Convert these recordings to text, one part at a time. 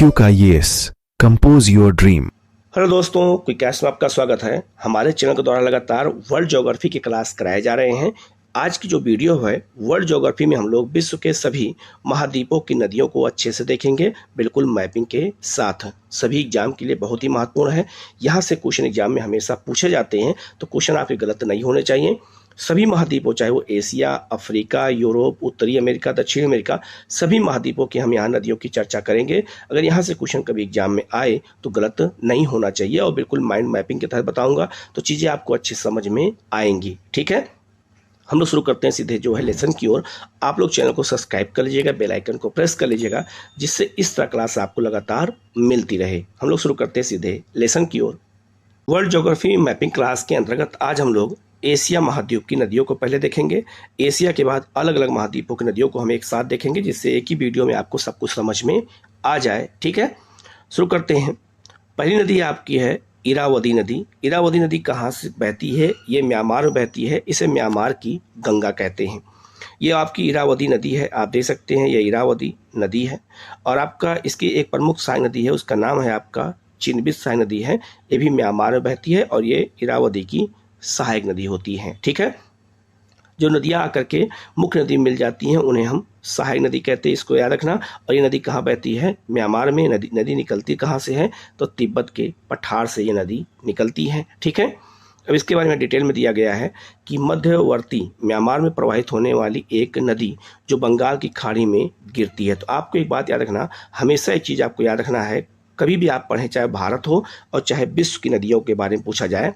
IQ का yes compose your dream. Hello दोस्तों, क्विककास्ट में आपका स्वागत है। हमारे चैनल के द्वारा लगातार वर्ल्ड ज्योग्राफी की क्लास कराए जा रहे हैं। आज की जो वीडियो है वर्ल्ड ज्योग्राफी में हम लोग विश्व के सभी महाद्वीपों की नदियों को अच्छे से देखेंगे, बिल्कुल मैपिंग के साथ। सभी एग्जाम के लिए बहुत ही महत्वपूर्ण है। यहाँ से क्वेश्चन एग्जाम में हमेशा पूछे जाते हैं, तो क्वेश्चन आपके गलत नहीं होने चाहिए। सभी महाद्वीपों, चाहे वो एशिया, अफ्रीका, यूरोप, उत्तरी अमेरिका, दक्षिण अमेरिका, सभी महाद्वीपों की हम यहाँ नदियों की चर्चा करेंगे। अगर यहाँ से क्वेश्चन कभी एग्जाम में आए तो गलत नहीं होना चाहिए और बिल्कुल माइंड मैपिंग के तहत बताऊंगा, तो चीज़ें आपको अच्छी समझ में आएंगी। ठीक है, हम लोग शुरू करते हैं सीधे जो है लेसन की ओर। आप लोग चैनल को सब्सक्राइब कर लीजिएगा, बेल आइकन को प्रेस कर लीजिएगा, जिससे इस तरह क्लास आपको लगातार मिलती रहे। हम लोग शुरू करते हैं सीधे लेसन की ओर। वर्ल्ड ज्योग्राफी मैपिंग क्लास के अंतर्गत आज हम लोग एशिया महाद्वीप की नदियों को पहले देखेंगे। एशिया के बाद अलग अलग महाद्वीपों की नदियों को हम एक साथ देखेंगे, जिससे एक ही वीडियो में आपको सब कुछ समझ में आ जाए। ठीक है, शुरू करते हैं। पहली नदी आपकी है इरावदी नदी। इरावदी नदी कहाँ से बहती है? ये म्यांमार में बहती है। इसे म्यांमार की गंगा कहते हैं। ये आपकी इरावदी नदी है, आप देख सकते हैं ये इरावदी नदी है। और आपका इसकी एक प्रमुख सहायक नदी है, उसका नाम है आपका चिनबित सहायक नदी है। ये भी म्यांमार में बहती है और ये इरावदी की सहायक नदी होती हैं। ठीक है, जो नदियां आकर के मुख्य नदी मिल जाती हैं उन्हें हम सहायक नदी कहते हैं, इसको याद रखना। और ये नदी कहाँ बहती है? म्यांमार में। नदी निकलती कहाँ से है? तो तिब्बत के पठार से ये नदी निकलती है। ठीक है, अब इसके बारे में डिटेल में दिया गया है कि मध्यवर्ती म्यांमार में प्रवाहित होने वाली एक नदी जो बंगाल की खाड़ी में गिरती है। तो आपको एक बात याद रखना, हमेशा एक चीज़ आपको याद रखना है, कभी भी आप पढ़ें, चाहे भारत हो और चाहे विश्व की नदियों के बारे में पूछा जाए,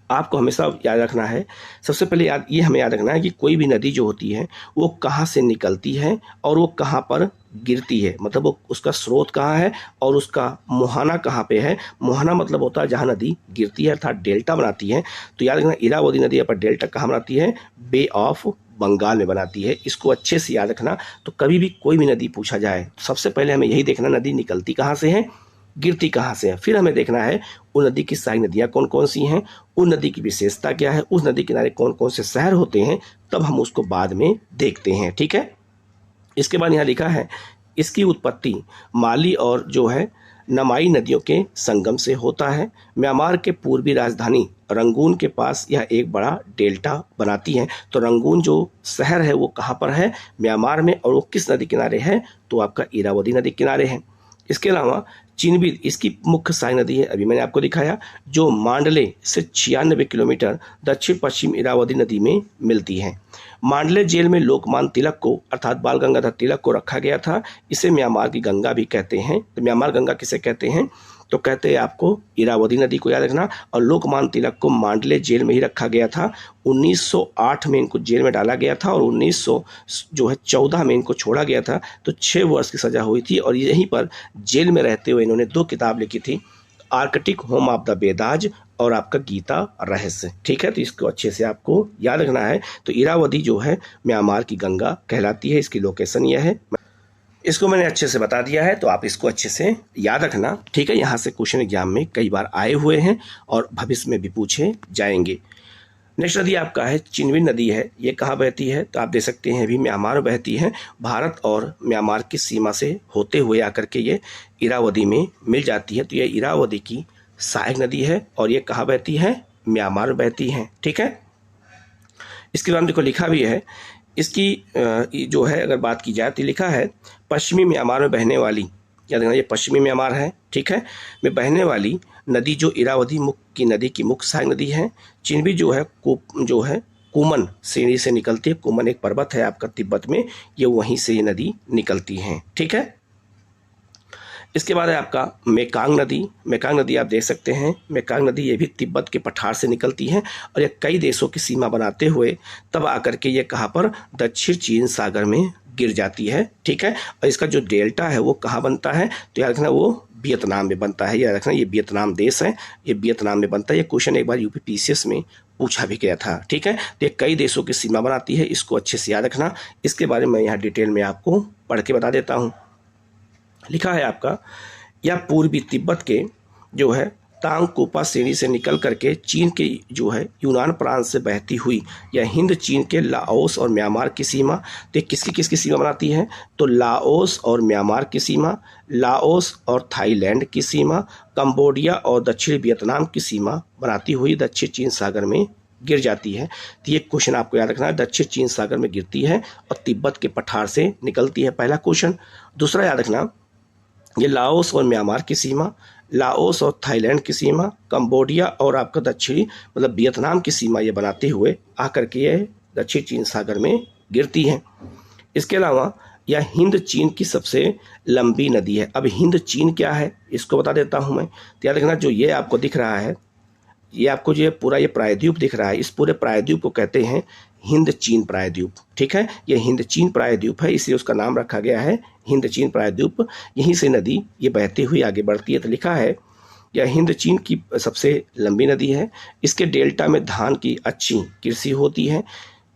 आपको हमेशा याद रखना है, सबसे पहले ये हमें याद रखना है कि कोई भी नदी जो होती है वो कहाँ से निकलती है और वो कहाँ पर गिरती है। मतलब वो उसका स्रोत कहाँ है और उसका मुहाना कहाँ पे है। मुहाना मतलब होता है जहाँ नदी गिरती है, अर्थात डेल्टा बनाती है। तो याद रखना, इरावदी नदी पर डेल्टा कहाँ बनाती है? बे ऑफ बंगाल में बनाती है। इसको अच्छे से याद रखना। तो कभी भी कोई भी नदी पूछा जाए तो सबसे पहले हमें यही देखना, नदी निकलती कहाँ से है, गिरती कहाँ से है। फिर हमें देखना है उन नदी की सहायक नदियाँ कौन कौन सी हैं, उन नदी की विशेषता क्या है, उस नदी किनारे कौन कौन से शहर होते हैं, तब हम उसको बाद में देखते हैं। ठीक है, इसके बाद यहाँ लिखा है इसकी उत्पत्ति माली और जो है नमाई नदियों के संगम से होता है। म्यांमार के पूर्वी राजधानी रंगून के पास यह एक बड़ा डेल्टा बनाती है। तो रंगून जो शहर है वो कहाँ पर है? म्यांमार में। और वो किस नदी किनारे है? तो आपका इरावदी नदी किनारे है। इसके अलावा चिनबित इसकी मुख्य सहायक नदी है, अभी मैंने आपको दिखाया, जो मांडले से 96 किलोमीटर दक्षिण पश्चिम इरावदी नदी में मिलती है। मांडले जेल में लोकमान्य तिलक को, अर्थात बाल गंगाधर तिलक को रखा गया था। इसे म्यांमार की गंगा भी कहते हैं। तो म्यांमार गंगा किसे कहते हैं? तो कहते हैं आपको इरावदी नदी को याद रखना। और लोकमान्य तिलक को मांडले जेल में ही रखा गया था। 1908 में इनको जेल में डाला गया था और 1914 में इनको छोड़ा गया था। तो 6 वर्ष की सजा हुई थी और यहीं पर जेल में रहते हुए इन्होंने 2 किताब लिखी थी, Arctic home of the Vedas और आपका गीता रहस्य। ठीक है, तो इसको अच्छे से आपको याद रखना है। तो इरावदी जो है म्यांमार की गंगा कहलाती है। इसकी लोकेशन यह है, इसको मैंने अच्छे से बता दिया है, तो आप इसको अच्छे से याद रखना। ठीक है, यहाँ से क्वेश्चन एग्जाम में कई बार आए हुए हैं और भविष्य में भी पूछे जाएंगे। नेक्स्ट नदी आपका है चिनबित नदी है। ये कहाँ बहती है? तो आप देख सकते हैं अभी म्यांमार में बहती है। भारत और म्यांमार की सीमा से होते हुए आकर के ये इरावदी में मिल जाती है। तो ये इरावदी की सहायक नदी है और ये कहाँ बहती है? म्यांमार में बहती है। ठीक है, इसके बाद देखो लिखा भी है, इसकी जो है अगर बात की जाए तो लिखा है पश्चिमी म्यांमार में बहने वाली, याद रखना ये पश्चिमी म्यांमार है। ठीक है, में बहने वाली नदी जो इरावदी की नदी की मुख्य सहायक नदी है। चिनबित जो है कुमन श्रेणी से निकलती है। कुमन एक पर्वत है आपका तिब्बत में, ये वहीं से ये नदी निकलती है। ठीक है, इसके बाद है आपका मेकांग नदी। मेकांग नदी आप देख सकते हैं, मेकांग नदी ये भी तिब्बत के पठार से निकलती है और ये कई देशों की सीमा बनाते हुए तब आकर के ये कहाँ पर? दक्षिण चीन सागर में गिर जाती है। ठीक है, और इसका जो डेल्टा है वो कहाँ बनता है? तो याद रखना वो वियतनाम में बनता है। याद रखना ये वियतनाम देश है, ये वियतनाम में बनता है। ये क्वेश्चन एक बार यूपी पीसीएस में पूछा भी गया था। ठीक है, तो ये कई देशों की सीमा बनाती है, इसको अच्छे से याद रखना। इसके बारे में यहाँ डिटेल में आपको पढ़ के बता देता हूँ। लिखा है आपका, यह पूर्वी तिब्बत के जो है तांगकुपा श्रेणी से निकल करके चीन के जो है यूनान प्रांत से बहती हुई यह हिंद चीन के लाओस और म्यांमार की सीमा, तो किसकी किसकी सीमा बनाती है, तो लाओस और म्यांमार की सीमा, लाओस और थाईलैंड की सीमा, कंबोडिया और दक्षिण वियतनाम की सीमा बनाती हुई दक्षिण चीन सागर में गिर जाती है। तो ये क्वेश्चन आपको याद रखना है, दक्षिण चीन सागर में गिरती है और तिब्बत के पठार से निकलती है, पहला क्वेश्चन। दूसरा याद रखना, ये लाओस और म्यांमार की सीमा, लाओस और थाईलैंड की सीमा, कंबोडिया और आपका दक्षिणी मतलब वियतनाम की सीमा ये बनाते हुए आकर के ये दक्षिण चीन सागर में गिरती है। इसके अलावा यह हिंद चीन की सबसे लंबी नदी है। अब हिंद चीन क्या है इसको बता देता हूँ मैं। तो याद रखना, जो ये आपको दिख रहा है, ये आपको जो पूरा ये प्रायद्वीप दिख रहा है, इस पूरे प्रायद्वीप को कहते हैं हिंद चीन प्रायद्वीप। ठीक है, ये हिंद चीन प्रायद्वीप है, इसलिए उसका नाम रखा गया है हिंद चीन प्रायद्वीप। यहीं से नदी ये बहती हुई आगे बढ़ती है। तो लिखा है यह हिंद चीन की सबसे लंबी नदी है। इसके डेल्टा में धान की अच्छी कृषि होती है।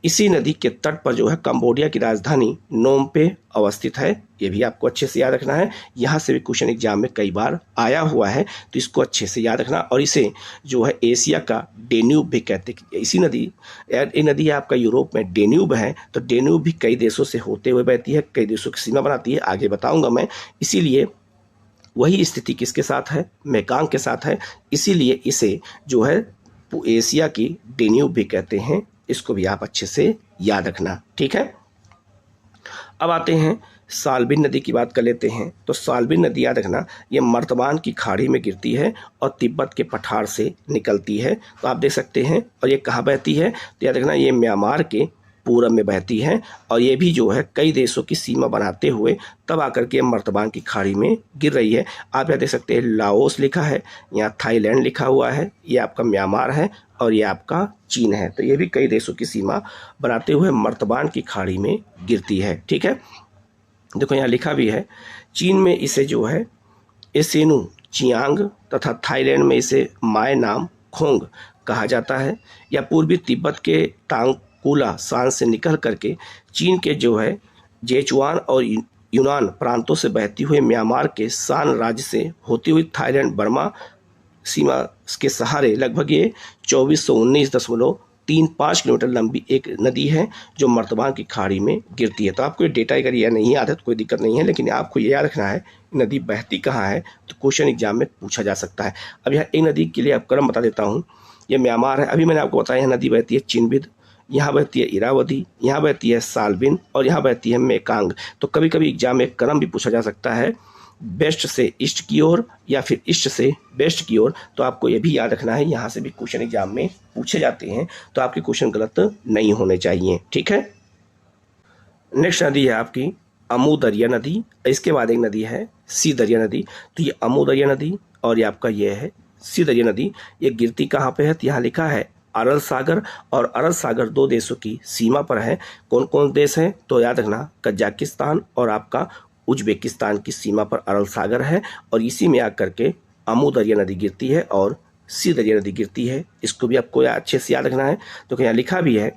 इसी नदी के तट पर जो है कंबोडिया की राजधानी नोम पे अवस्थित है। ये भी आपको अच्छे से याद रखना है, यहाँ से भी क्वेश्चन एग्जाम में कई बार आया हुआ है, तो इसको अच्छे से याद रखना। और इसे जो है एशिया का डेन्यूब भी कहते हैं। इसी नदी, ये नदी आपका यूरोप में डेन्यूब है, तो डेन्यूब भी कई देशों से होते हुए बहती है, कई देशों की सीमा बनाती है, आगे बताऊंगा मैं। इसीलिए वही स्थिति किसके साथ है, मेकांग के साथ है, इसीलिए इसे जो है एशिया की डेन्यूब भी कहते हैं। इसको भी आप अच्छे से याद रखना, ठीक है। अब आते हैं साल्बिन नदी की बात कर लेते हैं। तो साल्बिन नदी याद रखना, ये मर्तबान की खाड़ी में गिरती है और तिब्बत के पठार से निकलती है। तो आप देख सकते हैं, और ये कहाँ बहती है, तो याद रखना ये म्यांमार के पूरब में बहती है, और ये भी जो है कई देशों की सीमा बनाते हुए तब आकर के मर्तबान की खाड़ी में गिर रही है। आप यहाँ देख सकते हैं लाओस लिखा है, यहाँ थाईलैंड लिखा हुआ है, ये आपका म्यांमार है और ये आपका चीन है। तो ये भी कई देशों की सीमा बनाते हुए मर्तबान की खाड़ी में गिरती है, ठीक है। देखो यहाँ लिखा भी है, चीन में इसे जो है एसेनु चियांग तथा थाईलैंड में इसे माय नाम खोंग कहा जाता है। या पूर्वी तिब्बत के तांगकुला शान से निकल करके चीन के जो है जेचुआन और यूनान प्रांतों से बहती हुई म्यांमार के शान राज्य से होती हुई थाईलैंड बर्मा सीमा के सहारे लगभग ये 2419.35 किलोमीटर लंबी एक नदी है जो मर्तबान की खाड़ी में गिरती है। तो आपको ये डेटा अगर यह नहीं याद है तो कोई दिक्कत नहीं है, लेकिन आपको ये याद रखना है नदी बहती कहाँ है, तो क्वेश्चन एग्जाम में पूछा जा सकता है। अब यहाँ एक नदी के लिए आप क्रम बता देता हूँ। ये म्यांमार है, अभी मैंने आपको बताया नदी बहती है चिनबिद, यहाँ बहती है इरावदी, यहाँ बहती है साल्बिन और यहाँ बहती है मेकांग। तो कभी कभी एग्जाम में क्रम भी पूछा जा सकता है, वेस्ट से ईस्ट की ओर या फिर ईस्ट से वेस्ट की ओर। तो आपको ये भी याद रखना है, यहाँ से भी क्वेश्चन एग्जाम में पूछे जाते हैं, तो आपके क्वेश्चन गलत नहीं होने चाहिए, ठीक है। नेक्स्ट नदी है आपकी अमू दरिया नदी। इसके बाद एक नदी है सी दरिया नदी। तो ये अमू दरिया नदी और ये आपका ये है सी दरिया नदी। ये गिरती कहाँ पे है, तो यहाँ लिखा है अरल सागर, और अरल सागर दो देशों की सीमा पर है। कौन कौन देश हैं, तो याद रखना कजाकिस्तान और आपका उज्बेकिस्तान की सीमा पर अरल सागर है, और इसी में आकर के अमू दरिया नदी गिरती है और सी दरिया नदी गिरती है। इसको भी आपको अच्छे से याद रखना है। तो यहाँ लिखा भी है,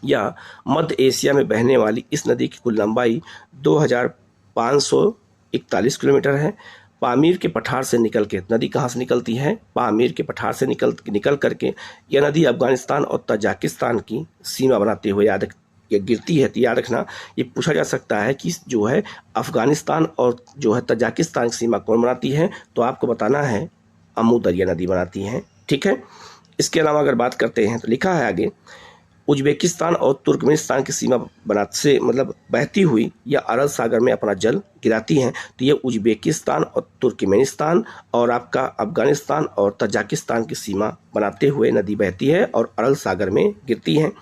या मध्य एशिया में बहने वाली इस नदी की कुल लंबाई 2541 किलोमीटर है। पामीर के पठार से निकल के, नदी कहाँ से निकलती है, पामीर के पठार से निकल करके यह नदी अफगानिस्तान और तजाकिस्तान की सीमा बनाते हुए ये गिरती है। तो याद रखना, ये पूछा जा सकता है कि जो है अफगानिस्तान और जो है तजाकिस्तान की सीमा कौन बनाती है, तो आपको बताना है अमू दरिया नदी बनाती है, ठीक है। इसके अलावा अगर बात करते हैं तो लिखा है आगे, उज्बेकिस्तान और तुर्कमेनिस्तान की सीमा से मतलब बहती हुई या अरल सागर में अपना जल गिराती हैं। तो ये उज्बेकिस्तान और तुर्कमेनिस्तान और आपका अफगानिस्तान और तजाकिस्तान की सीमा बनाते हुए नदी बहती है और अरल सागर में गिरती हैं।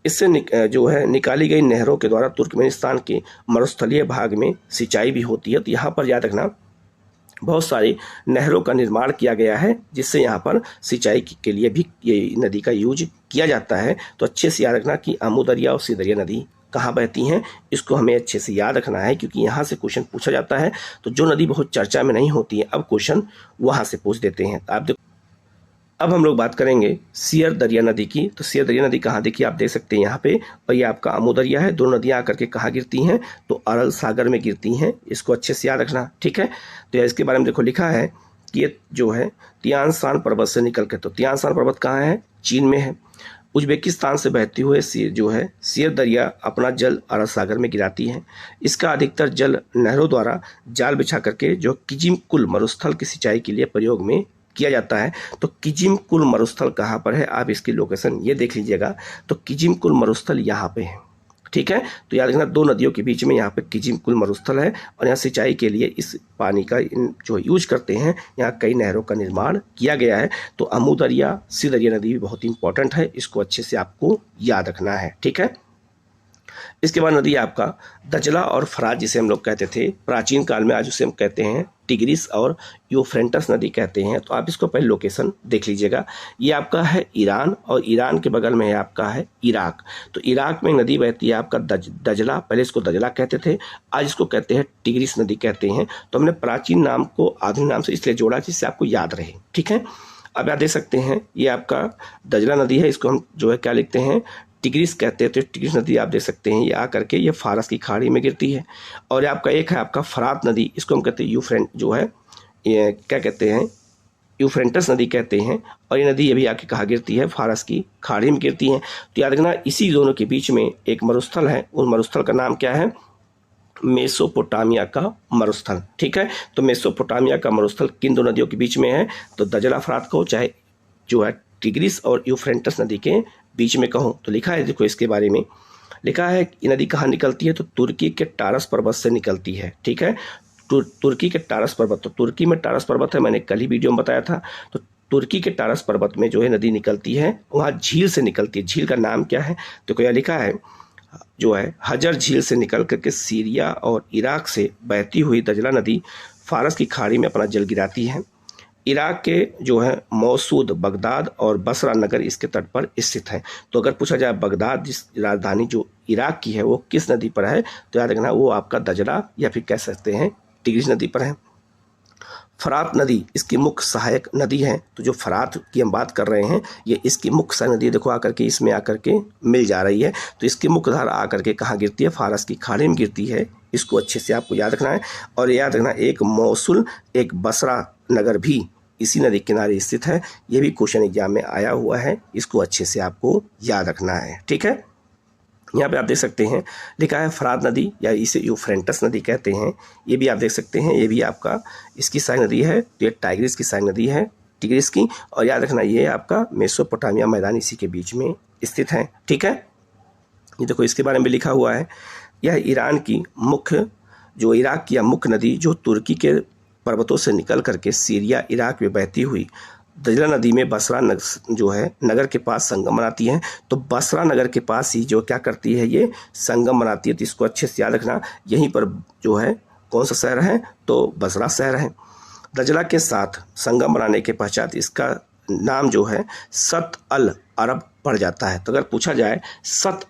इससे जो है निकाली गई नहरों के द्वारा तुर्कमेनिस्तान के मरुस्थलीय भाग में सिंचाई भी होती है। तो यहाँ पर याद रखना, बहुत सारी नहरों का निर्माण किया गया है जिससे यहाँ पर सिंचाई के लिए भी ये नदी का यूज किया जाता है। तो अच्छे से याद रखना कि अमू दरिया और सी दरिया नदी कहाँ बहती हैं, इसको हमें अच्छे से याद रखना है, क्योंकि यहाँ से क्वेश्चन पूछा जाता है। तो जो नदी बहुत चर्चा में नहीं होती है, अब क्वेश्चन वहाँ से पूछ देते हैं। आप देखो, अब हम लोग बात करेंगे सियर दरिया नदी की। तो सियर दरिया नदी कहाँ, देखिए आप देख सकते हैं यहाँ पे, और ये आपका अमू दरिया है। दोनों नदियाँ आकर के कहाँ गिरती हैं, तो अरल सागर में गिरती हैं। इसको अच्छे से याद रखना, ठीक है। तो इसके बारे में देखो लिखा है कि ये जो है तियान शान पर्वत से निकल के, तो तियान शान पर्वत कहाँ है? चीन में है। उज्बेकिस्तान से बहती हुए जो है सियर दरिया अपना जल अरब सागर में गिराती है। इसका अधिकतर जल नहरों द्वारा जाल बिछा करके जो किजिम कुल मरुस्थल की सिंचाई के लिए प्रयोग में किया जाता है। तो किजिम कुल मरुस्थल कहाँ पर है, आप इसकी लोकेशन ये देख लीजिएगा। तो किजिम कुल मरुस्थल यहाँ पे है, ठीक है। तो याद रखना, दो नदियों के बीच में यहाँ पे किजिम कुल मरुस्थल है और यहाँ सिंचाई के लिए इस पानी का जो यूज करते हैं, यहाँ कई नहरों का निर्माण किया गया है। तो अमू दरिया, सी दरिया नदी भी बहुत इंपॉर्टेंट है, इसको अच्छे से आपको याद रखना है, ठीक है। इसके बाद नदी आपका दजला और फरात, जिसे हम लोग कहते थे प्राचीन काल में, आज उसे हम कहते हैं टिग्रिस और यूफ्रेटस नदी कहते हैं। तो आप इसको पहले लोकेशन देख लीजिएगा। ये आपका है ईरान और ईरान के बगल में है आपका है इराक। तो इराक में नदी बहती है आपका दजला, पहले इसको दजला कहते थे, आज इसको कहते हैं टिग्रिस नदी कहते हैं। तो हमने प्राचीन नाम को आधुनिक नाम से इसलिए जोड़ा जिससे आपको याद रहे, ठीक है। अब आप देख सकते हैं ये आपका दजला नदी है, इसको हम जो है क्या लिखते हैं, टिग्रिस कहते हैं। तो टिग्रिस नदी आप देख सकते हैं ये आकर के ये फारस की खाड़ी में गिरती है। और आपका एक है आपका फरात नदी, इसको हम कहते हैं ये क्या कहते हैं, यूफ्रेटस नदी कहते हैं। और ये नदी ये भी आके कहाँ गिरती है, फारस की खाड़ी में गिरती है। तो याद रखना, इसी दोनों के बीच में एक मरुस्थल है, उन मरुस्थल का नाम क्या है, मेसोपोटामिया का मरुस्थल, ठीक है। तो मेसोपोटामिया का मरुस्थल किन दो नदियों के बीच में है, तो दजला फरात को चाहे जो है टिग्रिस और यूफ्रेटस नदी के बीच में कहूँ। तो लिखा है, देखो इसके बारे में लिखा है, ये नदी कहाँ निकलती है, तो तुर्की के टारस पर्वत से निकलती है, ठीक है। तुर्की के टारस पर्वत, तो तुर्की में टारस पर्वत है, मैंने कल ही वीडियो में बताया था। तो तुर्की के टारस पर्वत में जो है नदी निकलती है, वहाँ झील से निकलती है। झील का नाम क्या है, तो क्या लिखा है, जो है हजर झील से निकल करके सीरिया और इराक से बहती हुई दजला नदी फारस की खाड़ी में अपना जल गिराती है। इराक के जो है मौसूद, बगदाद और बसरा नगर इसके तट पर स्थित है। तो अगर पूछा जाए बगदाद जिस राजधानी जो इराक की है वो किस नदी पर है, तो याद रखना वो आपका दजला या फिर कह सकते हैं टिग्रिस नदी पर है। फरात नदी इसकी मुख्य सहायक नदी है। तो जो फरात की हम बात कर रहे हैं, ये इसकी मुख्य सहायक नदी, देखो आकर के इसमें आकर के मिल जा रही है। तो इसकी मुख्य धारा आकर के कहाँ गिरती है, फारस की खाड़ी में गिरती है। इसको अच्छे से आपको याद रखना है। और याद रखना, एक मौसूल, एक बसरा नगर भी इसी नदी किनारे स्थित है। ये भी क्वेश्चन एग्जाम में आया हुआ है, इसको अच्छे से आपको याद रखना है, ठीक है। यहाँ पे आप देख सकते हैं लिखा है फरात नदी या इसे यूफ्रेटस नदी कहते हैं। ये भी आप देख सकते हैं, ये भी आपका इसकी सहायक नदी है। तो ये टाइग्रिस की सहायक नदी है, टिग्रिस की। और याद रखना ये आपका मेसोपोटामिया मैदान इसी के बीच में स्थित है, ठीक है। ये देखो इसके बारे में लिखा हुआ है, यह ईरान की मुख्य जो इराक की मुख्य नदी जो तुर्की के पर्वतों से निकल करके सीरिया इराक में बहती हुई दजला नदी में बसरा जो है नगर के पास संगम बनाती है। तो बसरा नगर के पास ही जो क्या करती है, ये संगम बनाती है। तो इसको अच्छे से याद रखना, यहीं पर जो है कौन सा शहर है, तो बसरा शहर है। दजला के साथ संगम बनाने के पश्चात इसका नाम जो है सत अल अरब पड़ जाता है। तो अगर पूछा जाए सत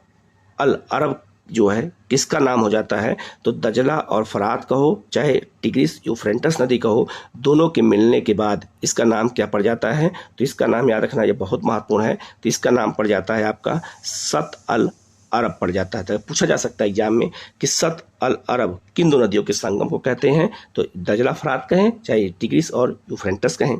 अल अरब जो है किसका नाम हो जाता है, तो दजला और फरात कहो चाहे टिग्रिस यूफ्रेटस नदी कहो, दोनों के मिलने के बाद इसका नाम क्या पड़ जाता है, तो इसका नाम याद रखना, ये बहुत महत्वपूर्ण है। तो इसका नाम पड़ जाता है आपका सत अल अरब पड़ जाता है। तो पूछा जा सकता है एग्जाम में कि सत अल अरब किन दो नदियों के संगम को कहते हैं, तो दजला फरात कहें चाहे टिग्रिस और यूफ्रेटस कहें।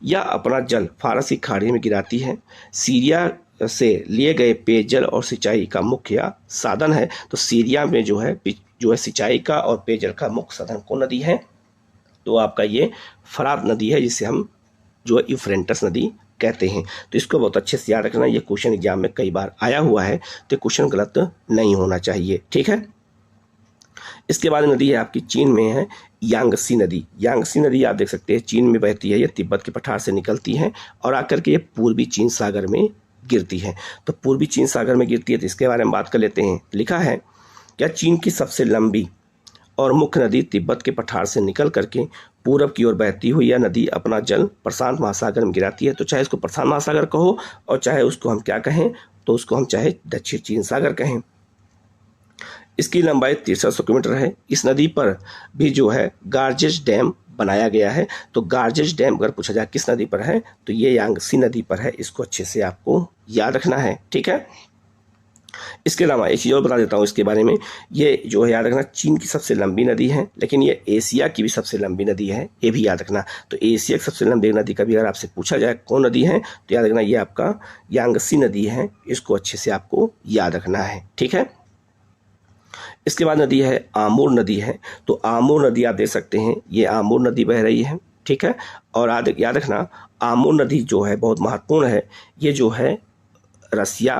यह अपना जल फारसी खाड़ी में गिराती है। सीरिया से लिए गए पेयजल और सिंचाई का मुख्य साधन है। तो सीरिया में जो है सिंचाई का और पेयजल का मुख्य साधन कौन नदी है, तो आपका ये फरात नदी है, जिसे हम जो है यूफ्रेटस नदी कहते हैं। तो इसको बहुत अच्छे से याद रखना, ये क्वेश्चन एग्जाम में कई बार आया हुआ है, तो क्वेश्चन गलत नहीं होना चाहिए, ठीक है। इसके बाद नदी है आपकी चीन में है यांगसी नदी। यांगसी नदी आप देख सकते हैं चीन में बहती है, ये तिब्बत के पठार से निकलती है और आकर के ये पूर्वी चीन सागर में गिरती है। तो पूर्वी चीन सागर में गिरती है, तो इसके बारे में बात कर लेते हैं। लिखा है क्या चीन की सबसे लंबी और मुख्य नदी तिब्बत के पठार से निकल करके पूरब की ओर बहती हुई यह नदी अपना जल प्रशांत महासागर में गिराती है। तो चाहे इसको प्रशांत महासागर कहो और चाहे उसको हम क्या कहें, तो उसको हम चाहे दक्षिण चीन सागर कहें। इसकी लंबाई 6300 किलोमीटर है। इस नदी पर भी जो है गार्जेस डैम बनाया गया है। तो गार्जेस डैम अगर पूछा जाए किस नदी पर है, तो ये यांगसी नदी पर है। इसको अच्छे से आपको याद रखना है, ठीक है। इसके अलावा एक चीज़ और बता देता हूँ इसके बारे में, ये जो है याद रखना चीन की सबसे लंबी नदी है, लेकिन ये एशिया की भी सबसे लंबी नदी है, ये भी याद रखना। तो एशिया की सबसे लंबी नदी का भी अगर आपसे पूछा जाए कौन नदी है तो याद रखना ये आपका यांगसी नदी है, इसको अच्छे से आपको याद रखना है, ठीक है। इसके बाद नदी है आमूर नदी है, तो आमूर नदी आप देख सकते हैं, ये आमूर नदी बह रही है, ठीक है। और याद रखना आमूर नदी जो है बहुत महत्वपूर्ण है, ये जो है रसिया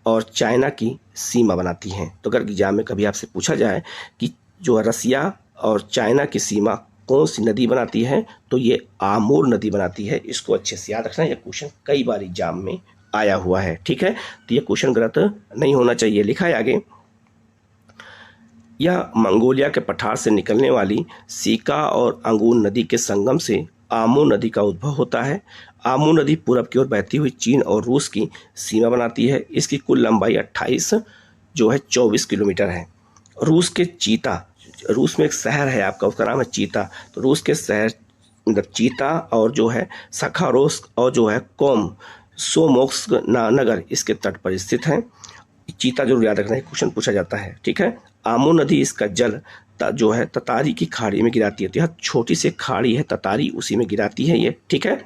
और चाइना की सीमा बनाती हैं। तो अगर एग्जाम में कभी आपसे पूछा जाए कि जो है रसिया और चाइना की सीमा कौन सी नदी बनाती है तो ये आमूर नदी बनाती है, इसको अच्छे से याद रखना। यह क्वेश्चन कई बार एग्जाम में आया हुआ है, ठीक है। तो ये क्वेश्चन गलत नहीं होना चाहिए। लिखा है आगे, यह मंगोलिया के पठार से निकलने वाली सीका और अंगूर नदी के संगम से आमू नदी का उद्भव होता है। आमू नदी पूरब की ओर बहती हुई चीन और रूस की सीमा बनाती है। इसकी कुल लंबाई 24 किलोमीटर है। रूस के चीता, रूस में एक शहर है आपका, उसका नाम है चीता। तो रूस के शहर मतलब चीता और जो है सखारोस्क और जो है कोम सोमोक्स्क नगर इसके तट पर स्थित है। चीता जरूर याद रखना है, क्वेश्चन पूछा जाता है, ठीक है। आमू नदी इसका जल जो है ततारी की खाड़ी में गिराती है। तो यह छोटी सी खाड़ी है ततारी, उसी में गिराती है ये, ठीक है।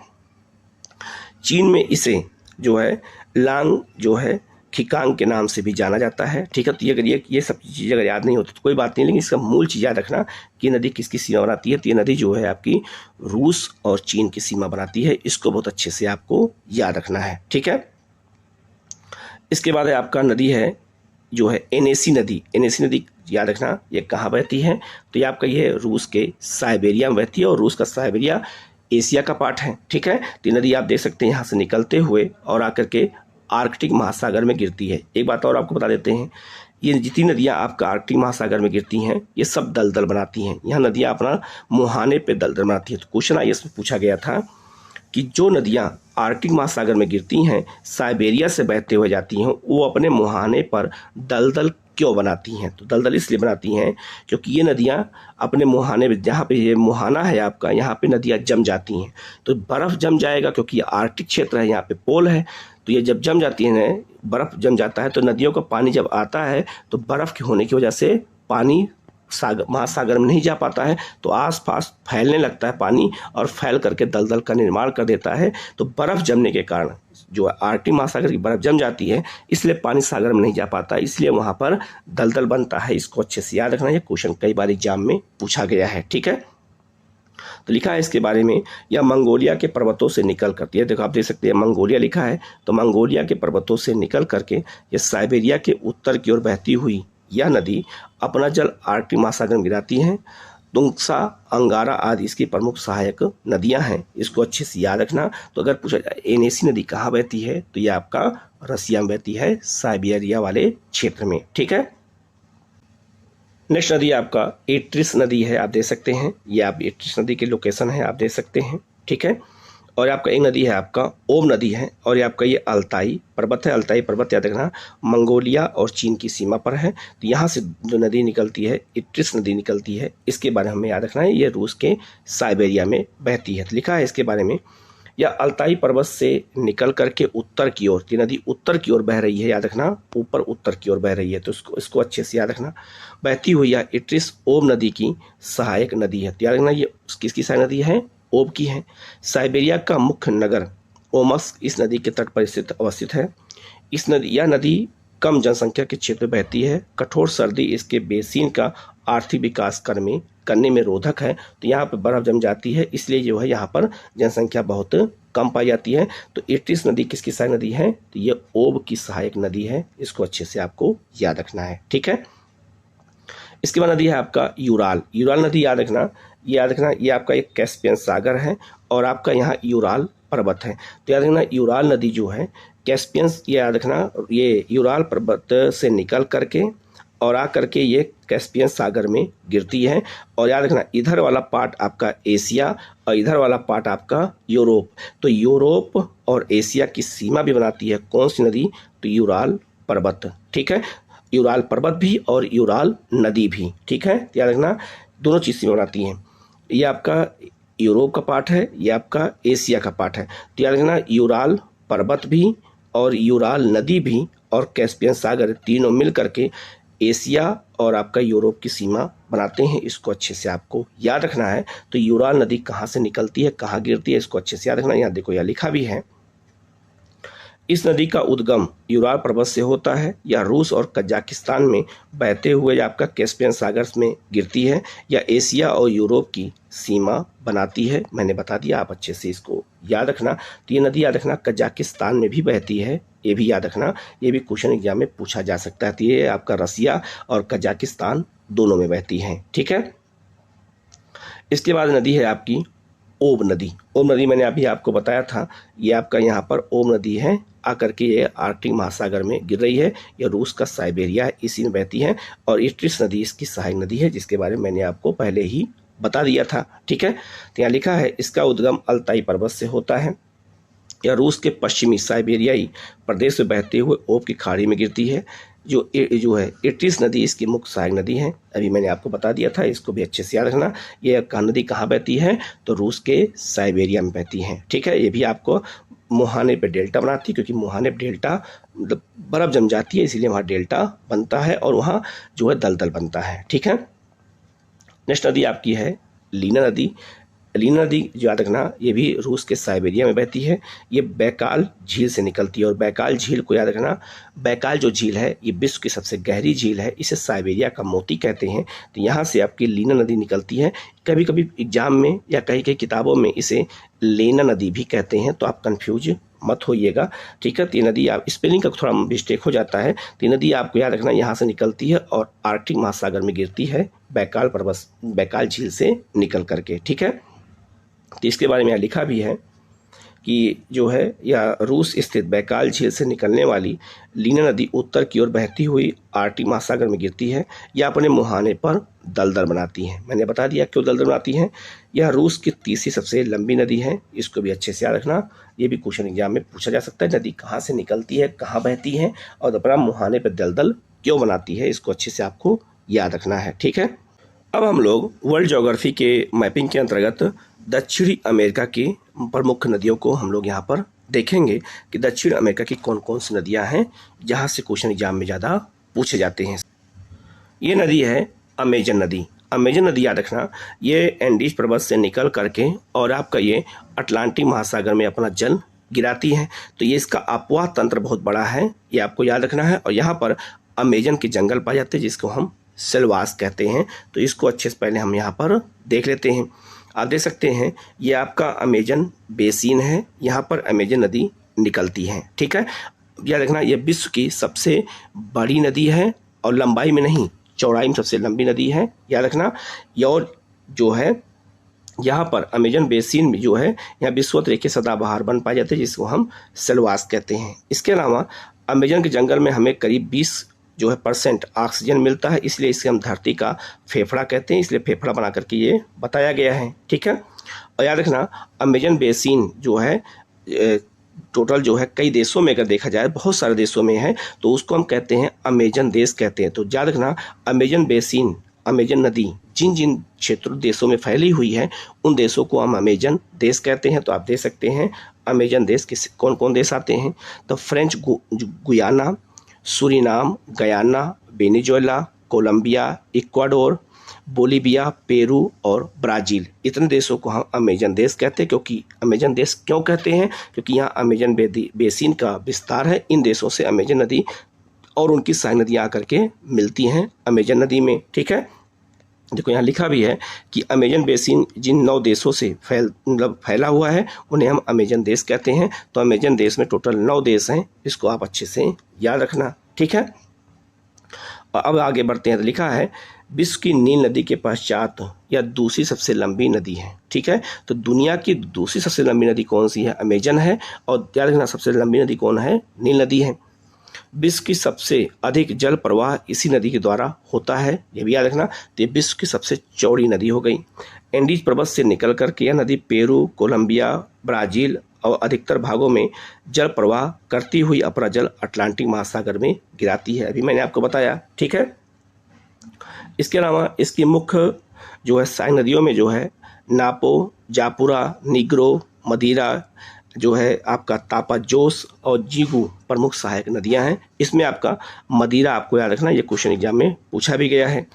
चीन में इसे जो है लांग जो है खिकांग के नाम से भी जाना जाता है, ठीक है। तो ये सब चीज़ें अगर याद नहीं होती तो कोई बात नहीं, लेकिन इसका मूल चीज़ याद रखना कि नदी किसकी सीमा बनाती है। तो ये नदी जो है आपकी रूस और चीन की सीमा बनाती है, इसको बहुत अच्छे से आपको याद रखना है, ठीक है। इसके बाद आपका नदी है जो है एनेसी नदी। एनेसी नदी याद रखना ये कहाँ बहती है तो ये आपका ये रूस के साइबेरिया में बहती है, और रूस का साइबेरिया एशिया का पार्ट है, ठीक है। तो ये नदी आप देख सकते हैं यहाँ से निकलते हुए और आकर के आर्कटिक महासागर में गिरती है। एक बात और आपको बता देते हैं, ये जितनी नदियाँ आपका आर्कटिक महासागर में गिरती हैं ये सब दलदल बनाती हैं। यहाँ नदियाँ अपना मुहाने पे दलदल बनाती हैं। तो क्वेश्चन आइए इसमें पूछा गया था कि जो नदियाँ आर्कटिक महासागर में गिरती हैं, साइबेरिया से बहते हुए जाती हैं, वो अपने मुहाने पर दलदल क्यों बनाती हैं। तो दलदल इसलिए बनाती हैं क्योंकि ये नदियाँ अपने मुहाने में, जहाँ पे ये मुहाना है आपका, यहाँ पे नदियाँ जम जाती हैं। तो बर्फ़ जम जाएगा क्योंकि ये आर्कटिक क्षेत्र है, यहाँ पे पोल है। तो ये जब जम जाती है, बर्फ़ जम जाता है, तो नदियों का पानी जब आता है तो बर्फ़ के होने की वजह से पानी महासागर में नहीं जा पाता है, तो आसपास फैलने लगता है पानी और फैल करके दलदल का निर्माण कर देता है। तो बर्फ़ जमने के कारण जो आर्कटिक महासागर की बर्फ़ जम जाती है, इसलिए पानी सागर में नहीं जा पाता, इसलिए वहाँ पर दलदल बनता है। इसको अच्छे से याद रखना, ये क्वेश्चन कई बार एग्जाम में पूछा गया है, ठीक है। तो लिखा है इसके बारे में, यह मंगोलिया के पर्वतों से निकल करती है। देखो आप देख सकते हैं मंगोलिया लिखा है, तो मंगोलिया के पर्वतों से निकल करके ये साइबेरिया के उत्तर की ओर बहती हुई यह नदी अपना जल आर्कटिक महासागर में गिराती है। तुंगसा, अंगारा आदि इसकी प्रमुख सहायक नदियां हैं, इसको अच्छे से याद रखना। तो अगर पूछा जाए एनेसी नदी कहाँ बहती है तो ये आपका रसिया में बहती है, साइबेरिया वाले क्षेत्र में, ठीक है। नेक्स्ट नदी आपका एट्रिस नदी है, आप देख सकते हैं, ये आप एट्रिस नदी की लोकेशन है, आप देख सकते हैं, ठीक है। और आपका एक नदी है आपका ओम नदी है, और ये आपका ये अल्ताई पर्वत है। अल्ताई पर्वत याद रखना मंगोलिया और चीन की सीमा पर है। तो यहाँ से जो नदी निकलती है एट्रिस नदी निकलती है, इसके बारे में हमें याद रखना है, ये रूस के साइबेरिया में बहती है। तो लिखा है इसके बारे में, यह अल्ताई पर्वत से निकल करके उत्तर की ओर, ये नदी उत्तर की ओर बह रही है, याद रखना ऊपर उत्तर की ओर बह रही है। तो इसको अच्छे से याद रखना। बहती हुई यह एट्रिस ओम नदी की सहायक नदी है। तो याद रखना ये किसकी सहायक नदी है, ओब की है। साइबेरिया का मुख्य नगर ओमस्क इस नदी के तट पर अवस्थित है। यह नदी कम जनसंख्या के क्षेत्र में बहती है। कठोर सर्दी इसके बेसिन का आर्थिक विकास करने में रोधक है। तो यहाँ पर बर्फ जम जाती है, इसलिए जो है यहाँ पर जनसंख्या बहुत कम पाई जाती है। तो एट्रिस नदी किसकी सहायक नदी है तो ये ओब की सहायक नदी है, इसको अच्छे से आपको याद रखना है, ठीक है। इसके बाद नदी है आपका यूराल। यूराल नदी याद रखना ये आपका एक कैस्पियन सागर है, और आपका यहाँ यूराल पर्वत है। तो याद रखना यूराल नदी जो है कैस्पियन, ये याद रखना ये यूराल पर्वत से निकल करके और आ करके ये कैस्पियन सागर में गिरती है। और याद रखना इधर वाला पार्ट आपका एशिया और इधर वाला पार्ट आपका यूरोप। तो यूरोप और एशिया की सीमा भी बनाती है कौन सी नदी तो यूराल पर्वत, ठीक है। यूराल पर्वत भी और यूराल नदी भी, ठीक है। याद रखना दोनों चीज़ सीमा बनाती हैं। ये आपका यूरोप का पार्ट है, ये आपका एशिया का पार्ट है। तो याद रखना यूराल पर्वत भी और यूराल नदी भी और कैस्पियन सागर तीनों मिल करके एशिया और आपका यूरोप की सीमा बनाते हैं। इसको अच्छे से आपको याद रखना है। तो यूराल नदी कहाँ से निकलती है, कहाँ गिरती है, इसको अच्छे से याद रखना। यहाँ देखो, यहाँ लिखा भी है, इस नदी का उद्गम यूराल पर्वत से होता है, या रूस और कजाकिस्तान में बहते हुए आपका कैस्पियन सागर में गिरती है, या एशिया और यूरोप की सीमा बनाती है। मैंने बता दिया, आप अच्छे से इसको याद रखना। तो ये नदी याद रखना कजाकिस्तान में भी बहती है, ये भी याद रखना, ये भी क्वेश्चन एग्जाम में पूछा जा सकता है। तो ये आपका रसिया और कजाकिस्तान दोनों में बहती है, ठीक है। इसके बाद नदी है आपकी ओब नदी। ओब नदी मैंने अभी आपको बताया था, ये आपका यहाँ पर ओब नदी है, आकर के ये आर्कटिक महासागर में गिर रही है। यह रूस का साइबेरिया है, इसी में बहती है। और इट्रिस नदी इसकी सहायक नदी है, जिसके बारे में मैंने आपको पहले ही बता दिया था, ठीक है। तो यहाँ लिखा है, इसका उद्गम अल्ताई पर्वत से होता है, यह रूस के पश्चिमी साइबेरियाई प्रदेश से बहते हुए ओब की खाड़ी में गिरती है। जो है इट्रिस नदी इसकी मुख्य सहायक नदी है, अभी मैंने आपको बता दिया था, इसको भी अच्छे से याद रखना। ये नदी कहाँ बहती है, तो रूस के साइबेरिया में बहती है, ठीक है। ये भी आपको मुहाने पे डेल्टा बनाती है, क्योंकि मुहाने पे डेल्टा मतलब बर्फ जम जाती है, इसीलिए वहाँ डेल्टा बनता है और वहाँ जो है दलदल बनता है, ठीक है। नेक्स्ट नदी आपकी है लीना नदी। लीना नदी जो याद रखना, ये भी रूस के साइबेरिया में बहती है। ये बैकाल झील से निकलती है, और बैकाल झील को याद रखना, बैकाल जो झील है ये विश्व की सबसे गहरी झील है, इसे साइबेरिया का मोती कहते हैं। तो यहाँ से आपकी लीना नदी निकलती है। कभी कभी एग्जाम में या कई कई किताबों में इसे लेना नदी भी कहते हैं, तो आप कन्फ्यूज मत होइएगा, ठीक है। तो ये नदी, आप स्पेलिंग का थोड़ा मिस्टेक हो जाता है। तो ये नदी आपको याद रखना, यहाँ से निकलती है और आर्कटिक महासागर में गिरती है, बैकाल झील से निकल करके, ठीक है। तो इसके बारे में यहाँ लिखा भी है कि जो है या रूस स्थित बैकाल झील से निकलने वाली लीना नदी उत्तर की ओर बहती हुई आर्कटिक महासागर में गिरती है, या अपने मुहाने पर दलदल बनाती है। मैंने बता दिया क्यों दलदल बनाती है। यह रूस की तीसरी सबसे लंबी नदी है, इसको भी अच्छे से याद रखना, ये भी क्वेश्चन एग्जाम में पूछा जा सकता है। नदी कहाँ से निकलती है, कहाँ बहती है, और अपना मुहाने पर दलदल क्यों बनाती है, इसको अच्छे से आपको याद रखना है, ठीक है। अब हम लोग वर्ल्ड ज्योग्राफी के मैपिंग के अंतर्गत दक्षिणी अमेरिका की प्रमुख नदियों को हम लोग यहाँ पर देखेंगे कि दक्षिण अमेरिका की कौन कौन सी नदियाँ हैं जहाँ से क्वेश्चन एग्जाम में ज़्यादा पूछे जाते हैं। ये नदी है अमेजन नदी। अमेजन नदी याद रखना, ये एंडीज पर्वत से निकल करके और आपका ये अटलांटिक महासागर में अपना जल गिराती है। तो ये इसका अपवाह तंत्र बहुत बड़ा है, ये आपको याद रखना है। और यहाँ पर अमेजन के जंगल पाए जाते हैं, जिसको हम सेलवास कहते हैं। तो इसको अच्छे से पहले हम यहाँ पर देख लेते हैं। आप देख सकते हैं, ये आपका अमेजन बेसिन है, यहाँ पर अमेजन नदी निकलती है, ठीक है। याद रखना, ये विश्व की सबसे बड़ी नदी है, और लंबाई में नहीं, चौड़ाई में सबसे लंबी नदी है, याद रखना। और जो है यहाँ पर अमेजन बेसिन में जो है, यहाँ विश्वत रेखे सदाबहार वन पाए जाते हैं, जिसको हम सेलवास कहते हैं। इसके अलावा अमेजन के जंगल में हमें करीब 20 जो है % ऑक्सीजन मिलता है, इसलिए इसे हम धरती का फेफड़ा कहते हैं, इसलिए फेफड़ा बना करके ये बताया गया है, ठीक है। और याद रखना, अमेजन बेसिन जो है टोटल जो है कई देशों में अगर देखा जाए, बहुत सारे देशों में है, तो उसको हम कहते हैं अमेजन देश कहते हैं। तो याद रखना, अमेजन बेसिन, अमेजन नदी जिन जिन क्षेत्रों देशों में फैली हुई है, उन देशों को हम अमेजन देश कहते हैं। तो आप देख सकते हैं अमेजन देश किस कौन कौन देश आते हैं, तो French Guiana, Suriname, Guyana, Venezuela, Colombia, Ecuador, Bolivia, Peru और ब्राज़ील, इतने देशों को हम अमेजन देश कहते हैं। क्योंकि अमेजन देश क्यों कहते हैं, क्योंकि यहाँ अमेजन बेसिन का विस्तार है। इन देशों से अमेजन नदी और उनकी सहायक नदियाँ आकर के मिलती हैं अमेजन नदी में, ठीक है। देखो यहाँ लिखा भी है कि अमेजन बेसिन जिन 9 देशों से फैला हुआ है, उन्हें हम अमेजन देश कहते हैं। तो अमेजन देश में टोटल 9 देश हैं, इसको आप अच्छे से याद रखना, ठीक है। और अब आगे बढ़ते हैं। तो लिखा है विश्व की नील नदी के पश्चात यह दूसरी सबसे लंबी नदी है, ठीक है। तो दुनिया की दूसरी सबसे लंबी नदी कौन सी है, अमेजन है। और याद रखना, सबसे लंबी नदी कौन है, नील नदी है। विश्व की सबसे अधिक जल प्रवाह इसी नदी के द्वारा होता है, ये भी याद रखना। तो ये विश्व की सबसे चौड़ी नदी हो गई। एंडीज पर्वत से निकल करके यह नदी पेरू, कोलंबिया, ब्राज़ील और अधिकतर भागों में जल प्रवाह करती हुई अपना जल अटलांटिक महासागर में गिराती है, अभी मैंने आपको बताया, ठीक है। इसके अलावा इसकी मुख्य जो है सहायक नदियों में जो है नापो, जापुरा, निग्रो, मदिरा, जो है आपका तापाजोस और जीगू प्रमुख सहायक नदियां हैं। इसमें आपका मदिरा आपको याद रखना, ये क्वेश्चन एग्जाम में पूछा भी गया है।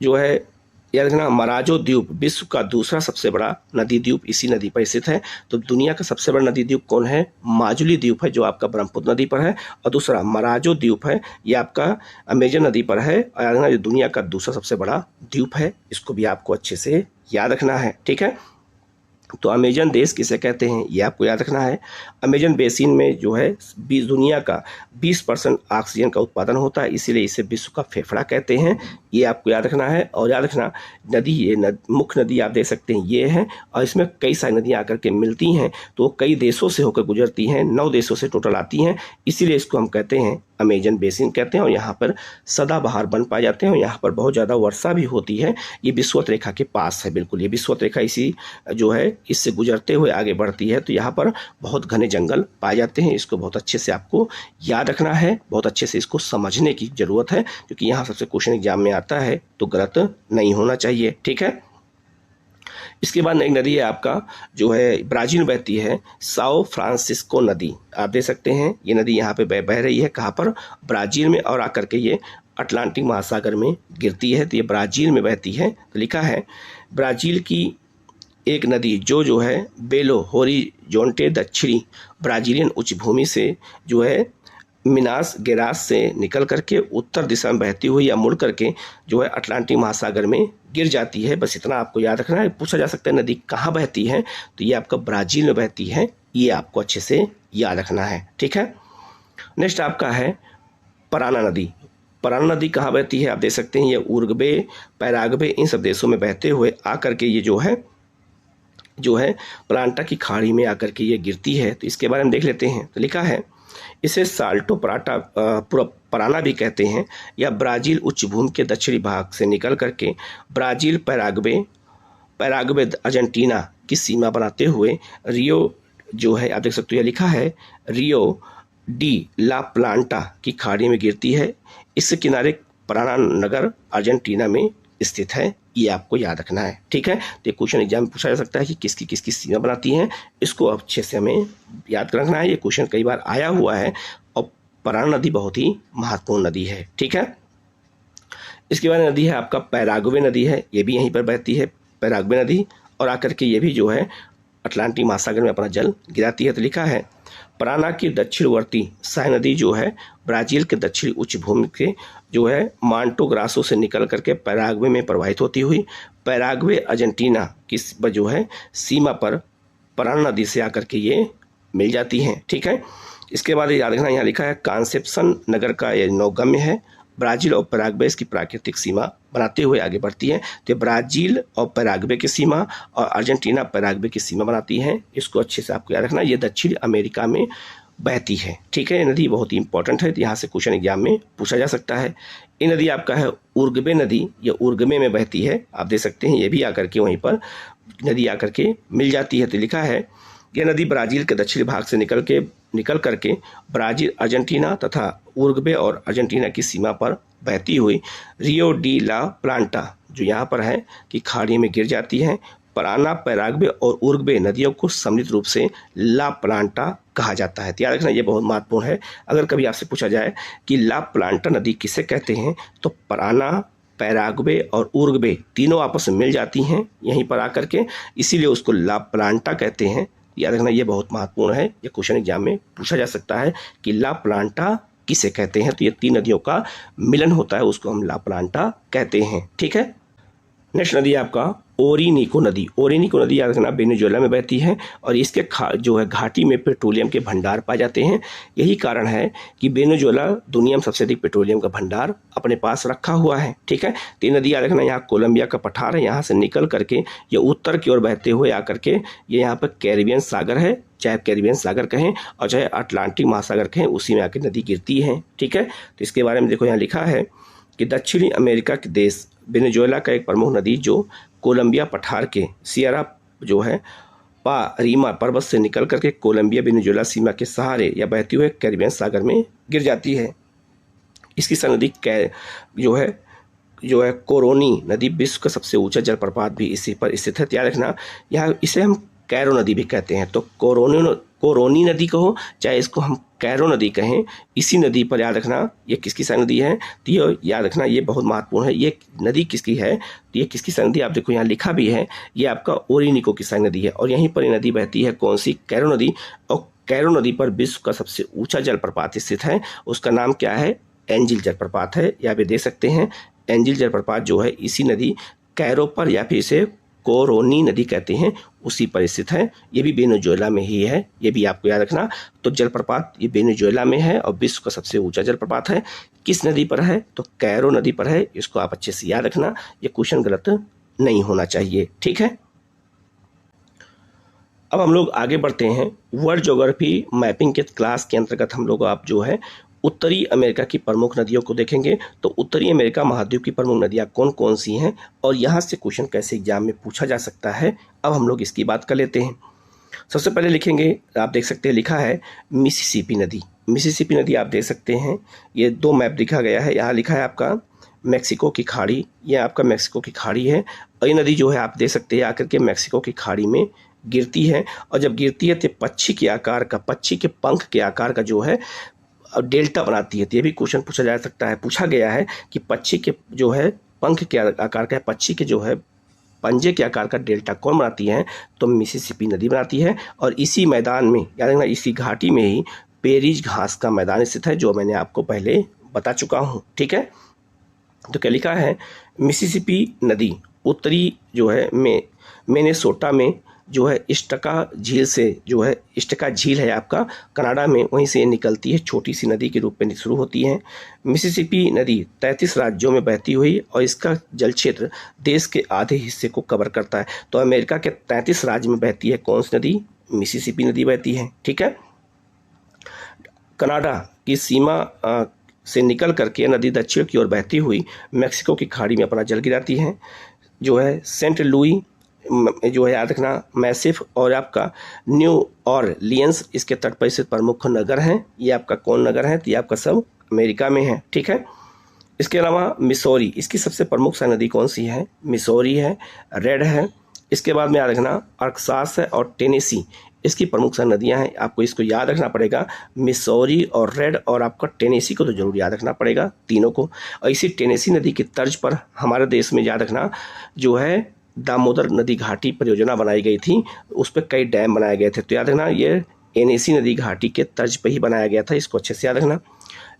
जो है याद रखना, मराजो द्वीप विश्व का दूसरा सबसे बड़ा नदी द्वीप इसी नदी पर स्थित है। तो दुनिया का सबसे बड़ा नदी द्वीप कौन है? माजुली द्वीप है, जो आपका ब्रह्मपुत्र नदी पर है। और दूसरा मराजो द्वीप है, ये आपका अमेजन नदी पर है। और याद रखना, ये दुनिया का दूसरा सबसे बड़ा द्वीप है, इसको भी आपको अच्छे से याद रखना है। ठीक है, तो अमेजन देश किसे कहते हैं, ये आपको याद रखना है। अमेजन बेसिन में जो है दुनिया का 20% ऑक्सीजन का उत्पादन होता है, इसीलिए इसे विश्व का फेफड़ा कहते हैं, ये आपको याद रखना है। और याद रखना, नदी ये मुख्य नदी आप देख सकते हैं ये है, और इसमें कई सारी नदियाँ आकर के मिलती हैं, तो कई देशों से होकर गुजरती हैं, 9 देशों से टोटल आती हैं, इसीलिए इसको हम कहते हैं अमेजन बेसिन कहते हैं। और यहाँ पर सदाबहार वन पाए जाते हैं, और यहाँ पर बहुत ज़्यादा वर्षा भी होती है। ये विषुवत रेखा के पास है, बिल्कुल ये विषुवत रेखा इसी जो है इससे गुजरते हुए आगे बढ़ती है। तो यहाँ पर बहुत घने जंगल पाए जाते हैं, इसको बहुत अच्छे से आपको याद रखना है, बहुत अच्छे से इसको समझने की जरूरत है, क्योंकि यहाँ सबसे क्वेश्चन एग्जाम में आता है तो गलत नहीं होना चाहिए। ठीक है, इसके बाद एक नदी है आपका जो है ब्राजील में बहती है, साओ फ्रांसिस्को नदी आप देख सकते हैं। ये नदी यहाँ पे बह रही है, कहाँ पर? ब्राजील में, और आकर के ये अटलांटिक महासागर में गिरती है। तो ये ब्राजील में बहती है। तो लिखा है ब्राजील की एक नदी जो है बेलो होरिजोंटे दक्षिणी ब्राजीलियन उच्च भूमि से जो है मिनास गेरास से निकल करके उत्तर दिशा में बहती हुई या मुड़ करके जो है अटलांटिक महासागर में गिर जाती है। बस इतना आपको याद रखना है। पूछा जा सकता है नदी कहाँ बहती है, तो ये आपका ब्राजील में बहती है, ये आपको अच्छे से याद रखना है। ठीक है, नेक्स्ट आपका है पराना नदी। पराना नदी कहाँ बहती है आप देख सकते हैं, ये उरुग्वे, पैराग्वे इन सब देशों में बहते हुए आकर के ये जो है प्लांटा की खाड़ी में आकर के ये गिरती है। तो इसके बारे में देख लेते हैं। तो लिखा है इसे साल्टो पराना भी कहते हैं, या ब्राजील उच्च भूमि के दक्षिणी भाग से निकल करके ब्राजील पैराग्वे अर्जेंटीना की सीमा बनाते हुए रियो जो है आप देख सकते हो, यह लिखा है रियो डी ला प्लांटा की खाड़ी में गिरती है। इस किनारे पराना नगर अर्जेंटीना में स्थित है, ये आपको याद रखना है। ठीक है, तो क्वेश्चन एग्जाम में पूछा जा सकता है कि किसकी किसकी सीमा बनाती हैं, इसको अच्छे से हमें याद रखना है। ये क्वेश्चन कई बार आया हुआ है, और पराना नदी बहुत ही महत्वपूर्ण नदी है। ठीक है, इसके बाद नदी है आपका पैराग्वे नदी है, ये भी यहीं पर बहती है पैराग्वे नदी, और आकर के ये भी जो है अटलांटिक महासागर में अपना जल गिराती है। तो लिखा है पराना की दक्षिणवर्ती सह नदी जो है ब्राजील के दक्षिणी उच्च भूमि के जो है मांटो ग्रासो से निकल करके पैराग्वे में प्रवाहित होती हुई पैराग्वे अर्जेंटीना की जो है सीमा पर पराना नदी से आकर के ये मिल जाती हैं। ठीक है, इसके बाद याद रखना, यहाँ लिखा है कॉन्सेप्शन नगर का ये नौगम्य है, ब्राजील और पैराग्वे इसकी प्राकृतिक सीमा बनाते हुए आगे बढ़ती है। तो ब्राजील और पैराग्वे की सीमा और अर्जेंटीना पैराग्वे की सीमा बनाती हैं, इसको अच्छे से आपको याद रखना। ये दक्षिण अमेरिका में बहती है। ठीक है, ये नदी बहुत ही इंपॉर्टेंट है, तो यहाँ से क्वेश्चन एग्जाम में पूछा जा सकता है। ये नदी आपका है उरुग्वे नदी, ये उरुग्वे में बहती है, आप देख सकते हैं। ये भी आकर के वहीं पर नदी आकर के मिल जाती है। तो लिखा है यह नदी ब्राजील के दक्षिणी भाग से निकल करके ब्राजील, अर्जेंटीना तथा उरुग्वे और अर्जेंटीना की सीमा पर बहती हुई रियो डी ला प्लांटा जो यहाँ पर है कि खाड़ी में गिर जाती है। पराना, पैराग्वे और उरुग्वे नदियों को सम्मिलित रूप से ला प्लांटा कहा जाता है। याद रखना, ये बहुत महत्वपूर्ण है। अगर कभी आपसे पूछा जाए कि ला प्लांटा नदी किसे कहते हैं, तो पराना, पैराग्वे और उरुग्वे तीनों आपस में मिल जाती हैं यहीं पर आकर के, इसीलिए उसको ला प्लांटा कहते हैं। याद रखना, ये बहुत महत्वपूर्ण है, ये क्वेश्चन एग्जाम में पूछा जा सकता है कि ला प्लांटा किसे कहते हैं। तो ये तीन नदियों का मिलन होता है, उसको हम ला प्लांटा कहते हैं। ठीक है, नेक्स्ट नदी है आपका ओरिनिको नदी। ओरिनिको नदी याद रखना वेनेजुएला में बहती है, और इसके जो है घाटी में पेट्रोलियम के भंडार पाए जाते हैं। यही कारण है कि वेनेजुएला दुनिया में सबसे अधिक पेट्रोलियम का भंडार अपने पास रखा हुआ है। ठीक है, तीन नदी याद रखना, यहाँ कोलंबिया का पठार है, यहाँ से निकल करके ये उत्तर की ओर बहते हुए आकर के ये यहाँ पर कैरिबियन सागर है, चाहे कैरिबियन सागर कहें और चाहे अटलांटिक महासागर कहें, उसी में आकर नदी गिरती है। ठीक है, तो इसके बारे में देखो, यहाँ लिखा है कि दक्षिणी अमेरिका के देश वेनेजुएला का एक प्रमुख नदी जो कोलंबिया पठार के सियरा जो है पारीमा पर्वत से निकल करके कोलंबिया वेनेजुएला सीमा के सहारे या बहती हुए कैरिबियन सागर में गिर जाती है। इसकी सनदी जो है कोरोनी नदी विश्व का सबसे ऊंचा जलप्रपात भी इसी पर स्थित है। याद रखना, यहाँ इसे हम कैरो नदी भी कहते हैं। तो कोरोनी नदी कहो चाहे इसको हम कैरो नदी कहें, इसी नदी पर याद रखना ये किसकी सारी नदी है। तो ये याद रखना ये बहुत महत्वपूर्ण है, ये नदी किसकी है। तो ये किसकी सारी नदी, आप देखो यहाँ लिखा भी है, ये आपका ओरिनिको की सारी नदी है। और यहीं पर ये नदी बहती है, कौन सी, कैरो नदी। और कैरो नदी पर विश्व का सबसे ऊंचा जलप्रपात स्थित है, उसका नाम क्या है, एंजिल जलप्रपात है। या भी दे सकते हैं एंजिल जलप्रपात जो है इसी नदी कैरो पर या फिर इसे कोरोनी नदी कहते हैं, उसी पर स्थित है। ये भी वेनेजुएला में ही है, ये भी आपको याद रखना। तो जलप्रपात ये वेनेजुएला में है और विश्व का सबसे ऊंचा जलप्रपात है। किस नदी पर है, तो कैरो नदी पर है। इसको आप अच्छे से याद रखना, ये क्वेश्चन गलत नहीं होना चाहिए, ठीक है। अब हम लोग आगे बढ़ते हैं। वर्ल्ड ज्योग्राफी मैपिंग के क्लास के अंतर्गत हम लोग आप जो है उत्तरी अमेरिका की प्रमुख नदियों को देखेंगे। तो उत्तरी अमेरिका महाद्वीप की प्रमुख नदियां कौन कौन सी हैं और यहाँ से क्वेश्चन कैसे एग्जाम में पूछा जा सकता है, अब हम लोग इसकी बात कर लेते हैं। सबसे पहले लिखेंगे, आप देख सकते हैं लिखा है मिसिसिपी नदी। मिसिसिपी नदी आप देख सकते हैं, ये 2 मैप दिखा गया है। यहाँ लिखा है आपका मैक्सिको की खाड़ी, ये आपका मैक्सिको की खाड़ी है। और ये नदी जो है आप देख सकते हैं आकर के मैक्सिको की खाड़ी में गिरती है। और जब गिरती है तो पक्षी के आकार का, पक्षी के पंख के आकार का जो है डेल्टा बनाती है। तो ये भी क्वेश्चन पूछा जा सकता है, पूछा गया है कि पक्षी के जो है पंख के आकार का, पक्षी के जो है पंजे के आकार का डेल्टा कौन बनाती है, तो मिसिसिपी नदी बनाती है। और इसी मैदान में याद रखना, इसी घाटी में ही पेरीज घास का मैदान स्थित है, जो मैंने आपको पहले बता चुका हूँ, ठीक है। तो क्या लिखा है, मिसिसिपी नदी उत्तरी जो है मिनेसोटा में जो है इस्टका झील से, जो है इस्टका झील है आपका कनाडा में, वहीं से निकलती है, छोटी सी नदी के रूप में शुरू होती है। मिसिसिपी नदी 33 राज्यों में बहती हुई और इसका जल क्षेत्र देश के आधे हिस्से को कवर करता है। तो अमेरिका के 33 राज्य में बहती है कौन सी नदी, मिसिसिपी नदी बहती है, ठीक है। कनाडा की सीमा से निकल करके नदी दक्षिण की ओर बहती हुई मैक्सिको की खाड़ी में अपना जल गिराती है। जो है सेंट लुई जो है याद रखना मैसिफ और आपका न्यू ऑरलियंस इसके तट पर स्थित प्रमुख नगर हैं। ये आपका कौन नगर है, तो ये आपका सब अमेरिका में है, ठीक है। इसके अलावा मिसौरी, इसकी सबसे प्रमुख सा नदी कौन सी है, मिसौरी है, रेड है। इसके बाद में याद रखना अरकानसास है और टेनेसी, इसकी प्रमुख सा नदियां हैं। आपको इसको याद रखना पड़ेगा, मिसौरी और रेड और आपका टेनेसी को तो जरूर याद रखना पड़ेगा, तीनों को। और इसी टेनेसी नदी की तर्ज पर हमारे देश में याद रखना जो है दामोदर नदी घाटी परियोजना बनाई गई थी, उस पर कई डैम बनाए गए थे। तो याद रखना ये एनएसी नदी घाटी के तर्ज पर ही बनाया गया था, इसको अच्छे से याद रखना।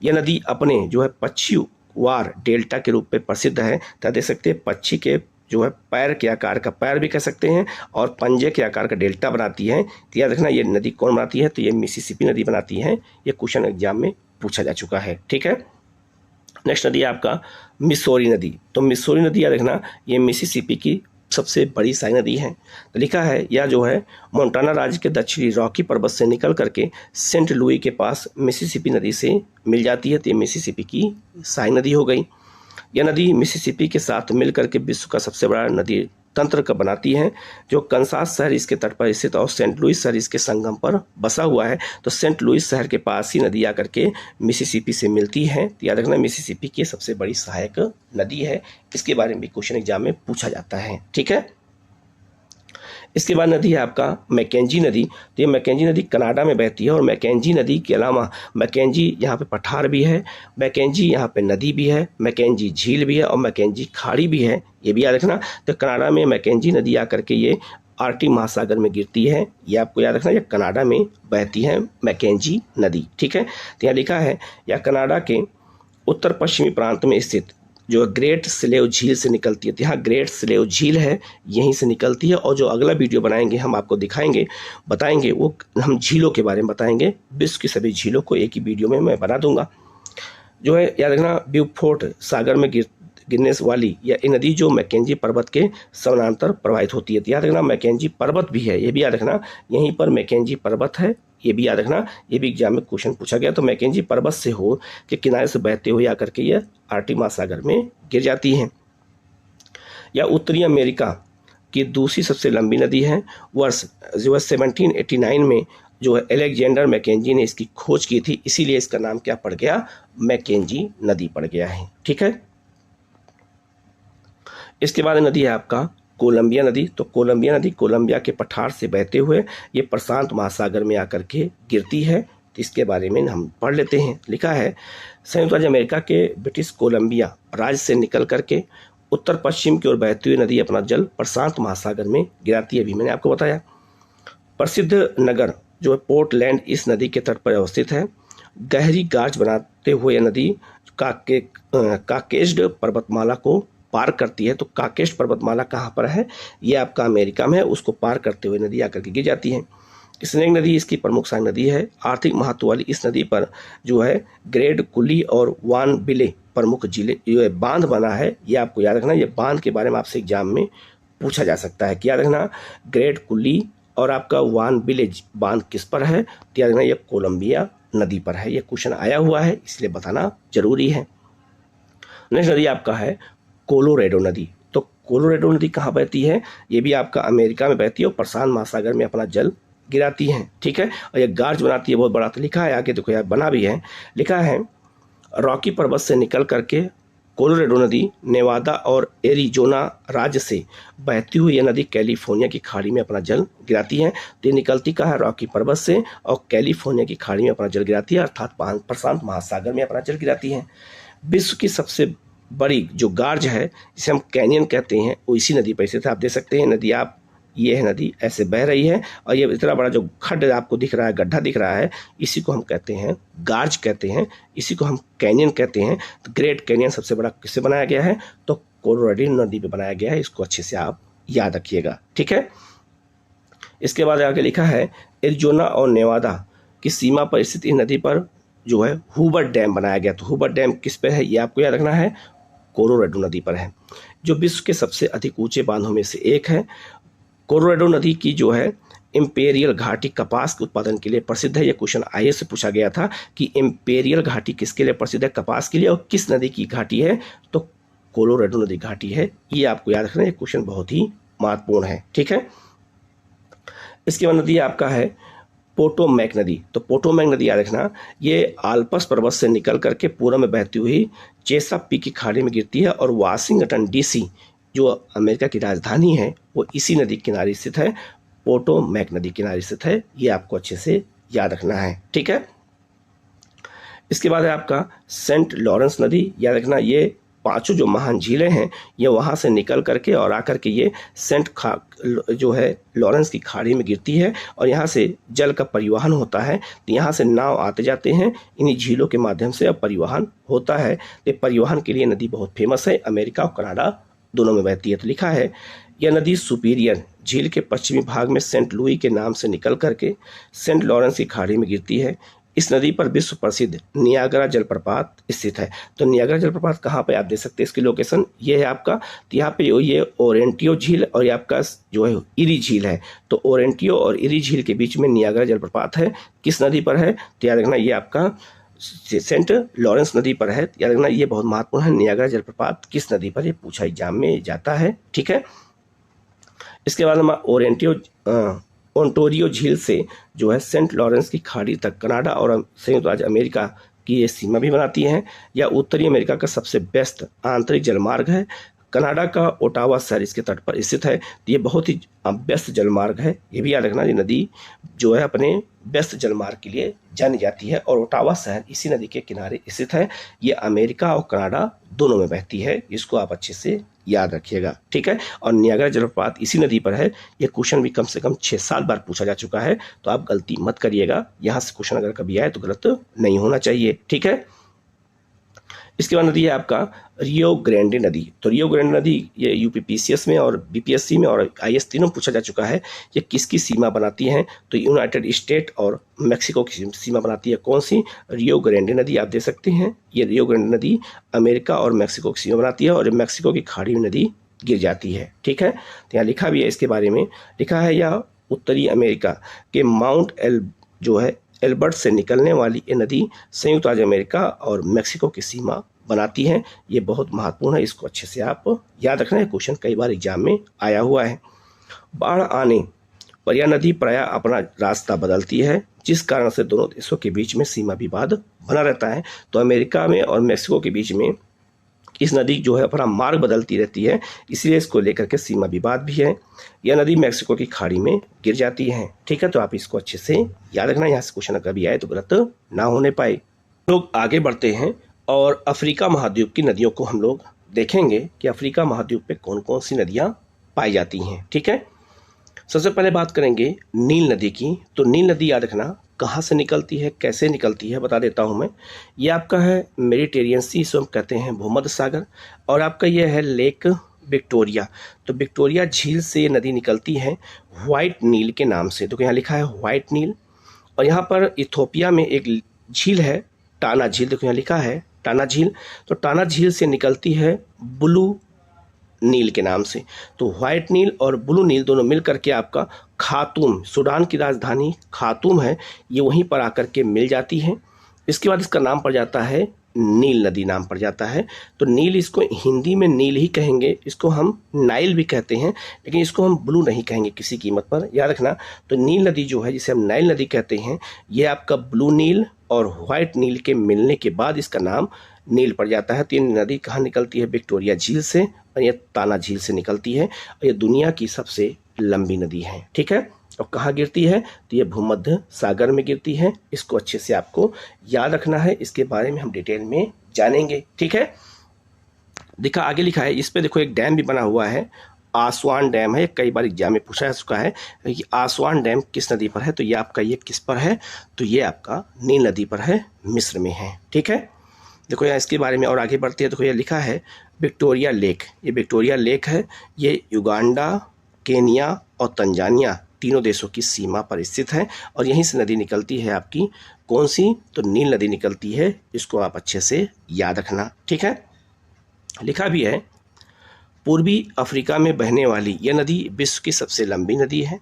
यह नदी अपने जो है पक्षीवार डेल्टा के रूप में प्रसिद्ध है। तो देख सकते हैं पक्षी के जो है पैर के आकार का, पैर भी कह सकते हैं, और पंजे के आकार का डेल्टा बनाती है। तो याद रखना ये नदी कौन बनाती है, तो ये मिसिसिपी नदी बनाती है। ये क्वेश्चन एग्जाम में पूछा जा चुका है, ठीक है। नेक्स्ट नदी है आपका मिसौरी नदी। तो मिसौरी नदी याद रखना ये मिसिसिपी की सबसे बड़ी साई नदी है। तो लिखा है यह जो है मोंटाना राज्य के दक्षिणी रॉकी पर्वत से निकल करके सेंट लुई के पास मिसिसिपी नदी से मिल जाती है। तो ये मिसिसिपी की साई नदी हो गई। यह नदी मिसिसिपी के साथ मिलकर के विश्व का सबसे बड़ा नदी तंत्र का बनाती है। जो कंसास शहर इसके तट पर स्थित और सेंट लुइस शहर इसके संगम पर बसा हुआ है। तो सेंट लुइस शहर के पास ही नदी आकर के मिसिसिपी से मिलती है। तो याद रखना मिसिसिपी की सबसे बड़ी सहायक नदी है। इसके बारे में भी क्वेश्चन एग्जाम में पूछा जाता है, ठीक है। इसके बाद नदी है आपका मैकेंजी नदी। तो ये मैकेंजी नदी कनाडा में बहती है और मैकेंजी नदी के अलावा मैकेंजी यहाँ पे पठार भी है, मैकेंजी यहाँ पे नदी भी है, मैकेंजी झील भी है और मैकेंजी खाड़ी भी है, ये भी याद रखना। तो कनाडा में मैकेंजी नदी आकर के ये आर्कटिक महासागर में गिरती है, ये आपको याद रखना। ये कनाडा में बहती है मैकेंजी नदी, ठीक है। तो यहाँ लिखा है यह कनाडा के उत्तर पश्चिमी प्रांत में स्थित जो ग्रेट स्लेव झील से निकलती है। तो यहाँ ग्रेट स्लेव झील है, यहीं से निकलती है। और जो अगला वीडियो बनाएंगे हम आपको दिखाएंगे, बताएंगे, वो हम झीलों के बारे में बताएंगे। विश्व की सभी झीलों को एक ही वीडियो में मैं बना दूंगा। जो है याद रखना ब्यूफोर्ट सागर में गिरने वाली यह नदी जो मैकेंजी पर्वत के समानांतर प्रवाहित होती है। तो याद रखना मैकेंजी पर्वत भी है, ये भी याद रखना, यहीं पर मैकेंजी पर्वत है, ये भी याद रखना। ये भी एग्जाम में क्वेश्चन पूछा गया। तो मैकेंजी पर्वत से हो के किनारे से बहते हुए आकर के यह आर्कटिक महासागर में गिर जाती है। यह उत्तरी अमेरिका की दूसरी सबसे लंबी नदी है। वर्ष जो है 1789 में जो है अलेक्जेंडर मैकेंजी ने इसकी खोज की थी, इसीलिए इसका नाम क्या पड़ गया, मैकेंजी नदी पड़ गया है, ठीक है। इसके बाद नदी है आपका कोलंबिया नदी, तो कोलंबिया नदी कोलंबिया के पठार से बहते हुए ये प्रशांत महासागर में आकर के गिरती है। तो इसके बारे में हम पढ़ लेते हैं। लिखा है संयुक्त राज्य अमेरिका के ब्रिटिश कोलंबिया राज्य से निकल करके उत्तर पश्चिम की ओर बहती हुई नदी अपना जल प्रशांत महासागर में गिराती है। अभी मैंने आपको बताया। प्रसिद्ध नगर जो है पोर्टलैंड इस नदी के तट पर अवस्थित है। गहरी गाज बनाते हुए यह नदी काकेस्ड पर्वतमाला को पार करती है। तो काकेस्ड पर्वतमाला कहाँ पर है? ये आपका अमेरिका में है। उसको पार करते हुए नदी आकर के गिर जाती है। स्नेक नदी इसकी प्रमुख सहायक नदी है। आर्थिक महत्व वाली इस नदी पर जो है ग्रेड कुली और वान बिले प्रमुख जिले बांध बना है। ये आपको याद रखना। ये बांध के बारे में आपसे एग्जाम में पूछा जा सकता है कि याद रखना ग्रेड कुली और आपका वान बिले बांध किस पर है? तो याद रखना ये कोलंबिया नदी पर है। ये क्वेश्चन आया हुआ है, इसलिए बताना जरूरी है। नेक्स्ट नदी आपका है कोलोरेडो नदी। तो कोलोरेडो नदी कहाँ बहती है? ये भी आपका अमेरिका में बहती है और प्रशांत महासागर में अपना जल गिराती है। ठीक है, और ये गार्ज बनाती है बहुत बड़ा। तो लिखा है आगे देखो यार, बना भी है। लिखा है रॉकी पर्वत से निकल करके कोलोरेडो नदी नेवादा और एरिजोना राज्य से बहती हुई यह नदी कैलिफोर्निया की खाड़ी में अपना जल गिराती है। तो ये निकलती कहाँ है? रॉकी पर्वत से और कैलिफोर्निया की खाड़ी में अपना जल गिराती है, अर्थात प्रशांत महासागर में अपना जल गिराती है। विश्व की सबसे बड़ी जो गार्ज है जिसे हम कैनियन कहते हैं वो इसी नदी पर स्थित है। आप देख सकते हैं नदी, आप ये है नदी ऐसे बह रही है और ये इतना बड़ा जो खड्ड आपको दिख रहा है, गड्ढा दिख रहा है, इसी को हम कहते हैं गार्ज कहते हैं, इसी को हम कैनियन कहते हैं। तो ग्रेट कैनियन सबसे बड़ा किससे बनाया गया है? तो कोलोराडो नदी पे बनाया गया है। इसको अच्छे से आप याद रखिएगा। ठीक है, इसके बाद आगे लिखा है एरिजोना और नेवादा की सीमा पर स्थित इस नदी पर जो है हूबर डैम बनाया गया। तो हूबर डैम किस पे है? ये आपको याद रखना है, कोलोराडो नदी पर है, जो विश्व के सबसे अधिक ऊंचे बांधों में से एक है। कोलोराडो नदी की जो है इंपेरियल घाटी कपास के उत्पादन के लिए प्रसिद्ध है। यह क्वेश्चन आईए से पूछा गया था कि इंपेरियल घाटी किसके लिए प्रसिद्ध है? कपास के लिए। और किस नदी की घाटी है? तो कोलोराडो नदी घाटी है। ये आपको याद रखना है, क्वेश्चन बहुत ही महत्वपूर्ण है। ठीक है, इसके बाद नदी आपका है पोटोमैक नदी। तो पोटोमैक नदी याद रखना, ये आल्पस पर्वत से निकल करके पूर्व में बहती हुई चेसापीक की खाड़ी में गिरती है और वाशिंगटन डीसी जो अमेरिका की राजधानी है वो इसी नदी किनारे स्थित है, पोटोमैक नदी किनारे स्थित है। ये आपको अच्छे से याद रखना है। ठीक है, इसके बाद है आपका सेंट लॉरेंस नदी। याद रखना ये पांचों जो महान झीलें हैं ये वहाँ से निकल करके और आकर के ये जो है लॉरेंस की खाड़ी में गिरती है और यहाँ से जल का परिवहन होता है। तो यहाँ से नाव आते जाते हैं, इन्हीं झीलों के माध्यम से अब परिवहन होता है। तो परिवहन के लिए नदी बहुत फेमस है, अमेरिका और कनाडा दोनों में बहती है। तो लिखा है यह नदी सुपीरियर झील के पश्चिमी भाग में सेंट लुई के नाम से निकल करके सेंट लॉरेंस की खाड़ी में गिरती है। इस नदी पर विश्व प्रसिद्ध नियाग्रा जलप्रपात स्थित है। तो नियाग्रा जलप्रपात कहाँ पे आप देख सकते हैं, इसकी लोकेशन ये है आपका। तो यहाँ पे ये ओरेंटियो झील और ये आपका जो है इरी झील है। तो ओरेंटियो और इरी झील के बीच में नियाग्रा जलप्रपात है। किस नदी पर है? तो याद रखना ये आपका सेंट लॉरेंस नदी पर है। याद रखना ये बहुत महत्वपूर्ण है, नियाग्रा जलप्रपात किस नदी पर, ये पूछा एग्जाम में जाता है। ठीक है, इसके बाद हम ओंटारियो झील से जो है सेंट लॉरेंस की खाड़ी तक कनाडा और संयुक्त राज्य अमेरिका की ये सीमा भी बनाती है। यह उत्तरी अमेरिका का सबसे व्यस्त आंतरिक जलमार्ग है। कनाडा का ओटावा शहर इसके तट पर स्थित है। तो ये बहुत ही व्यस्त जलमार्ग है। ये भी याद रखना, ये नदी जो है अपने व्यस्त जलमार्ग के लिए जानी जाती है और ओटावा शहर इसी नदी के किनारे स्थित है। ये अमेरिका और कनाडा दोनों में बहती है। इसको आप अच्छे से याद रखिएगा। ठीक है, और नियाग्रा जलप्रपात इसी नदी पर है। ये क्वेश्चन भी कम से कम 6-7 बार पूछा जा चुका है, तो आप गलती मत करिएगा। यहाँ से क्वेश्चन अगर कभी आए तो गलत नहीं होना चाहिए। ठीक है, इसके बाद नदी है आपका रियो ग्रैंडे नदी। तो रियो ग्रैंडे नदी ये यूपीपीसीएस में और बीपीएससी में और आईएएस तीनों पूछा जा चुका है। ये किसकी सीमा बनाती है? तो यूनाइटेड स्टेट और मेक्सिको की सीमा बनाती है। कौन सी? रियो ग्रैंडे नदी। आप देख सकते हैं ये रियो ग्रैंडे नदी अमेरिका और मेक्सिको की सीमा बनाती है और मेक्सिको की खाड़ी में नदी गिर जाती है। ठीक है, तो यहाँ लिखा भी है इसके बारे में, लिखा है यह उत्तरी अमेरिका के माउंट जो है एल्बर्ट से निकलने वाली ये नदी संयुक्त राज्य अमेरिका और मेक्सिको की सीमा बनाती है। ये बहुत महत्वपूर्ण है, इसको अच्छे से आप याद रखना है, क्वेश्चन कई बार एग्जाम में आया हुआ है। बाढ़ आने पर यह नदी प्रायः अपना रास्ता बदलती है, जिस कारण से दोनों देशों के बीच में सीमा विवाद बना रहता है। तो अमेरिका में और मेक्सिको के बीच में इस नदी जो है अपना मार्ग बदलती रहती है, इसलिए इसको लेकर के सीमा विवाद भी है। यह नदी मैक्सिको की खाड़ी में गिर जाती है। ठीक है, तो आप इसको अच्छे से याद रखना, यहाँ से क्वेश्चन कभी आए तो गलत ना होने पाए। लोग आगे बढ़ते हैं और अफ्रीका महाद्वीप की नदियों को हम लोग देखेंगे कि अफ्रीका महाद्वीप पे कौन कौन सी नदियाँ पाई जाती हैं। ठीक है, सबसे पहले बात करेंगे नील नदी की। तो नील नदी याद रखना कहाँ से निकलती है, कैसे निकलती है, बता देता हूँ मैं। ये आपका है मेडिटेरियन सी, इसको हम कहते हैं भूमध्य सागर, और आपका ये है लेक विक्टोरिया। तो विक्टोरिया झील से ये नदी निकलती है व्हाइट नील के नाम से। तो यहाँ लिखा है व्हाइट नील। और यहाँ पर इथोपिया में एक झील है टाना झील, देखो यहाँ लिखा है टाना झील। तो टाना झील से निकलती है ब्लू नील के नाम से। तो व्हाइट नील और ब्लू नील दोनों मिल करके आपका खातूम, सूडान की राजधानी खातूम है, ये वहीं पर आकर के मिल जाती है। इसके बाद इसका नाम पड़ जाता है नील नदी नाम पड़ जाता है। तो नील, इसको हिंदी में नील ही कहेंगे, इसको हम नाइल भी कहते हैं, लेकिन इसको हम ब्लू नहीं कहेंगे किसी कीमत पर, याद रखना। तो नील नदी जो है जिसे हम नाइल नदी कहते हैं, ये आपका ब्लू नील और व्हाइट नील के मिलने के बाद इसका नाम नील पड़ जाता है। तो ये नदी कहाँ निकलती है, विक्टोरिया झील से, और ये ताना झील से निकलती है, और ये दुनिया की सबसे लंबी नदी है। ठीक है, और कहाँ गिरती है, तो ये भूमध्य सागर में गिरती है। इसको अच्छे से आपको याद रखना है, इसके बारे में हम डिटेल में जानेंगे। ठीक है, दिखा आगे लिखा है, इस पे देखो एक डैम भी बना हुआ है, आसवान डैम है। कई बार एग्जाम में पूछा जा चुका है कि आसवान डैम किस नदी पर है, तो ये आपका ये किस पर है, तो ये आपका नील नदी पर है, मिस्र में है। ठीक है, देखो यहाँ इसके बारे में और आगे बढ़ते हैं। देखो ये लिखा है विक्टोरिया लेक। ये विक्टोरिया लेक है, ये युगांडा, केनिया और तंजानिया तीनों देशों की सीमा पर स्थित है, और यहीं से नदी निकलती है आपकी कौन सी, तो नील नदी निकलती है। इसको आप अच्छे से याद रखना। ठीक है, लिखा भी है पूर्वी अफ्रीका में बहने वाली यह नदी विश्व की सबसे लंबी नदी है।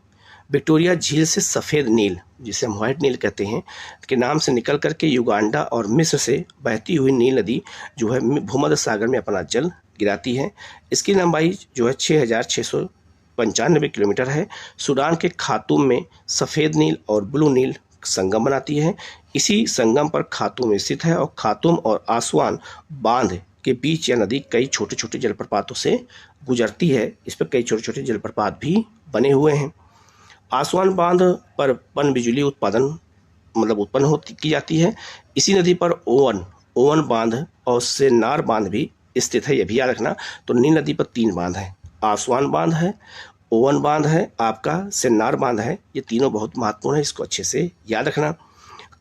विक्टोरिया झील से सफ़ेद नील, जिसे हम व्हाइट नील कहते हैं, के नाम से निकल करके युगांडा और मिस्र से बहती हुई नील नदी जो है भूमध्य सागर में अपना जल गिराती है। इसकी लंबाई जो है 6,695 किलोमीटर है। सूडान के खातूम में सफ़ेद नील और ब्लू नील संगम बनाती है। इसी संगम पर खातूम स्थित है, और खातूम और आसवान बांध के बीच यह नदी कई छोटे छोटे जलप्रपातों से गुजरती है। इस पर कई छोटे छोटे जलप्रपात भी बने हुए हैं। आसवान बांध पर पन बिजली उत्पन्न की जाती है। इसी नदी पर ओवन बांध और सेन्नार बांध भी स्थित है, यह भी याद रखना। तो नील नदी पर 3 बांध हैं, आसवान बांध है, ओवन बांध है, आपका सेन्नार बांध है। ये तीनों बहुत महत्वपूर्ण है, इसको अच्छे से याद रखना।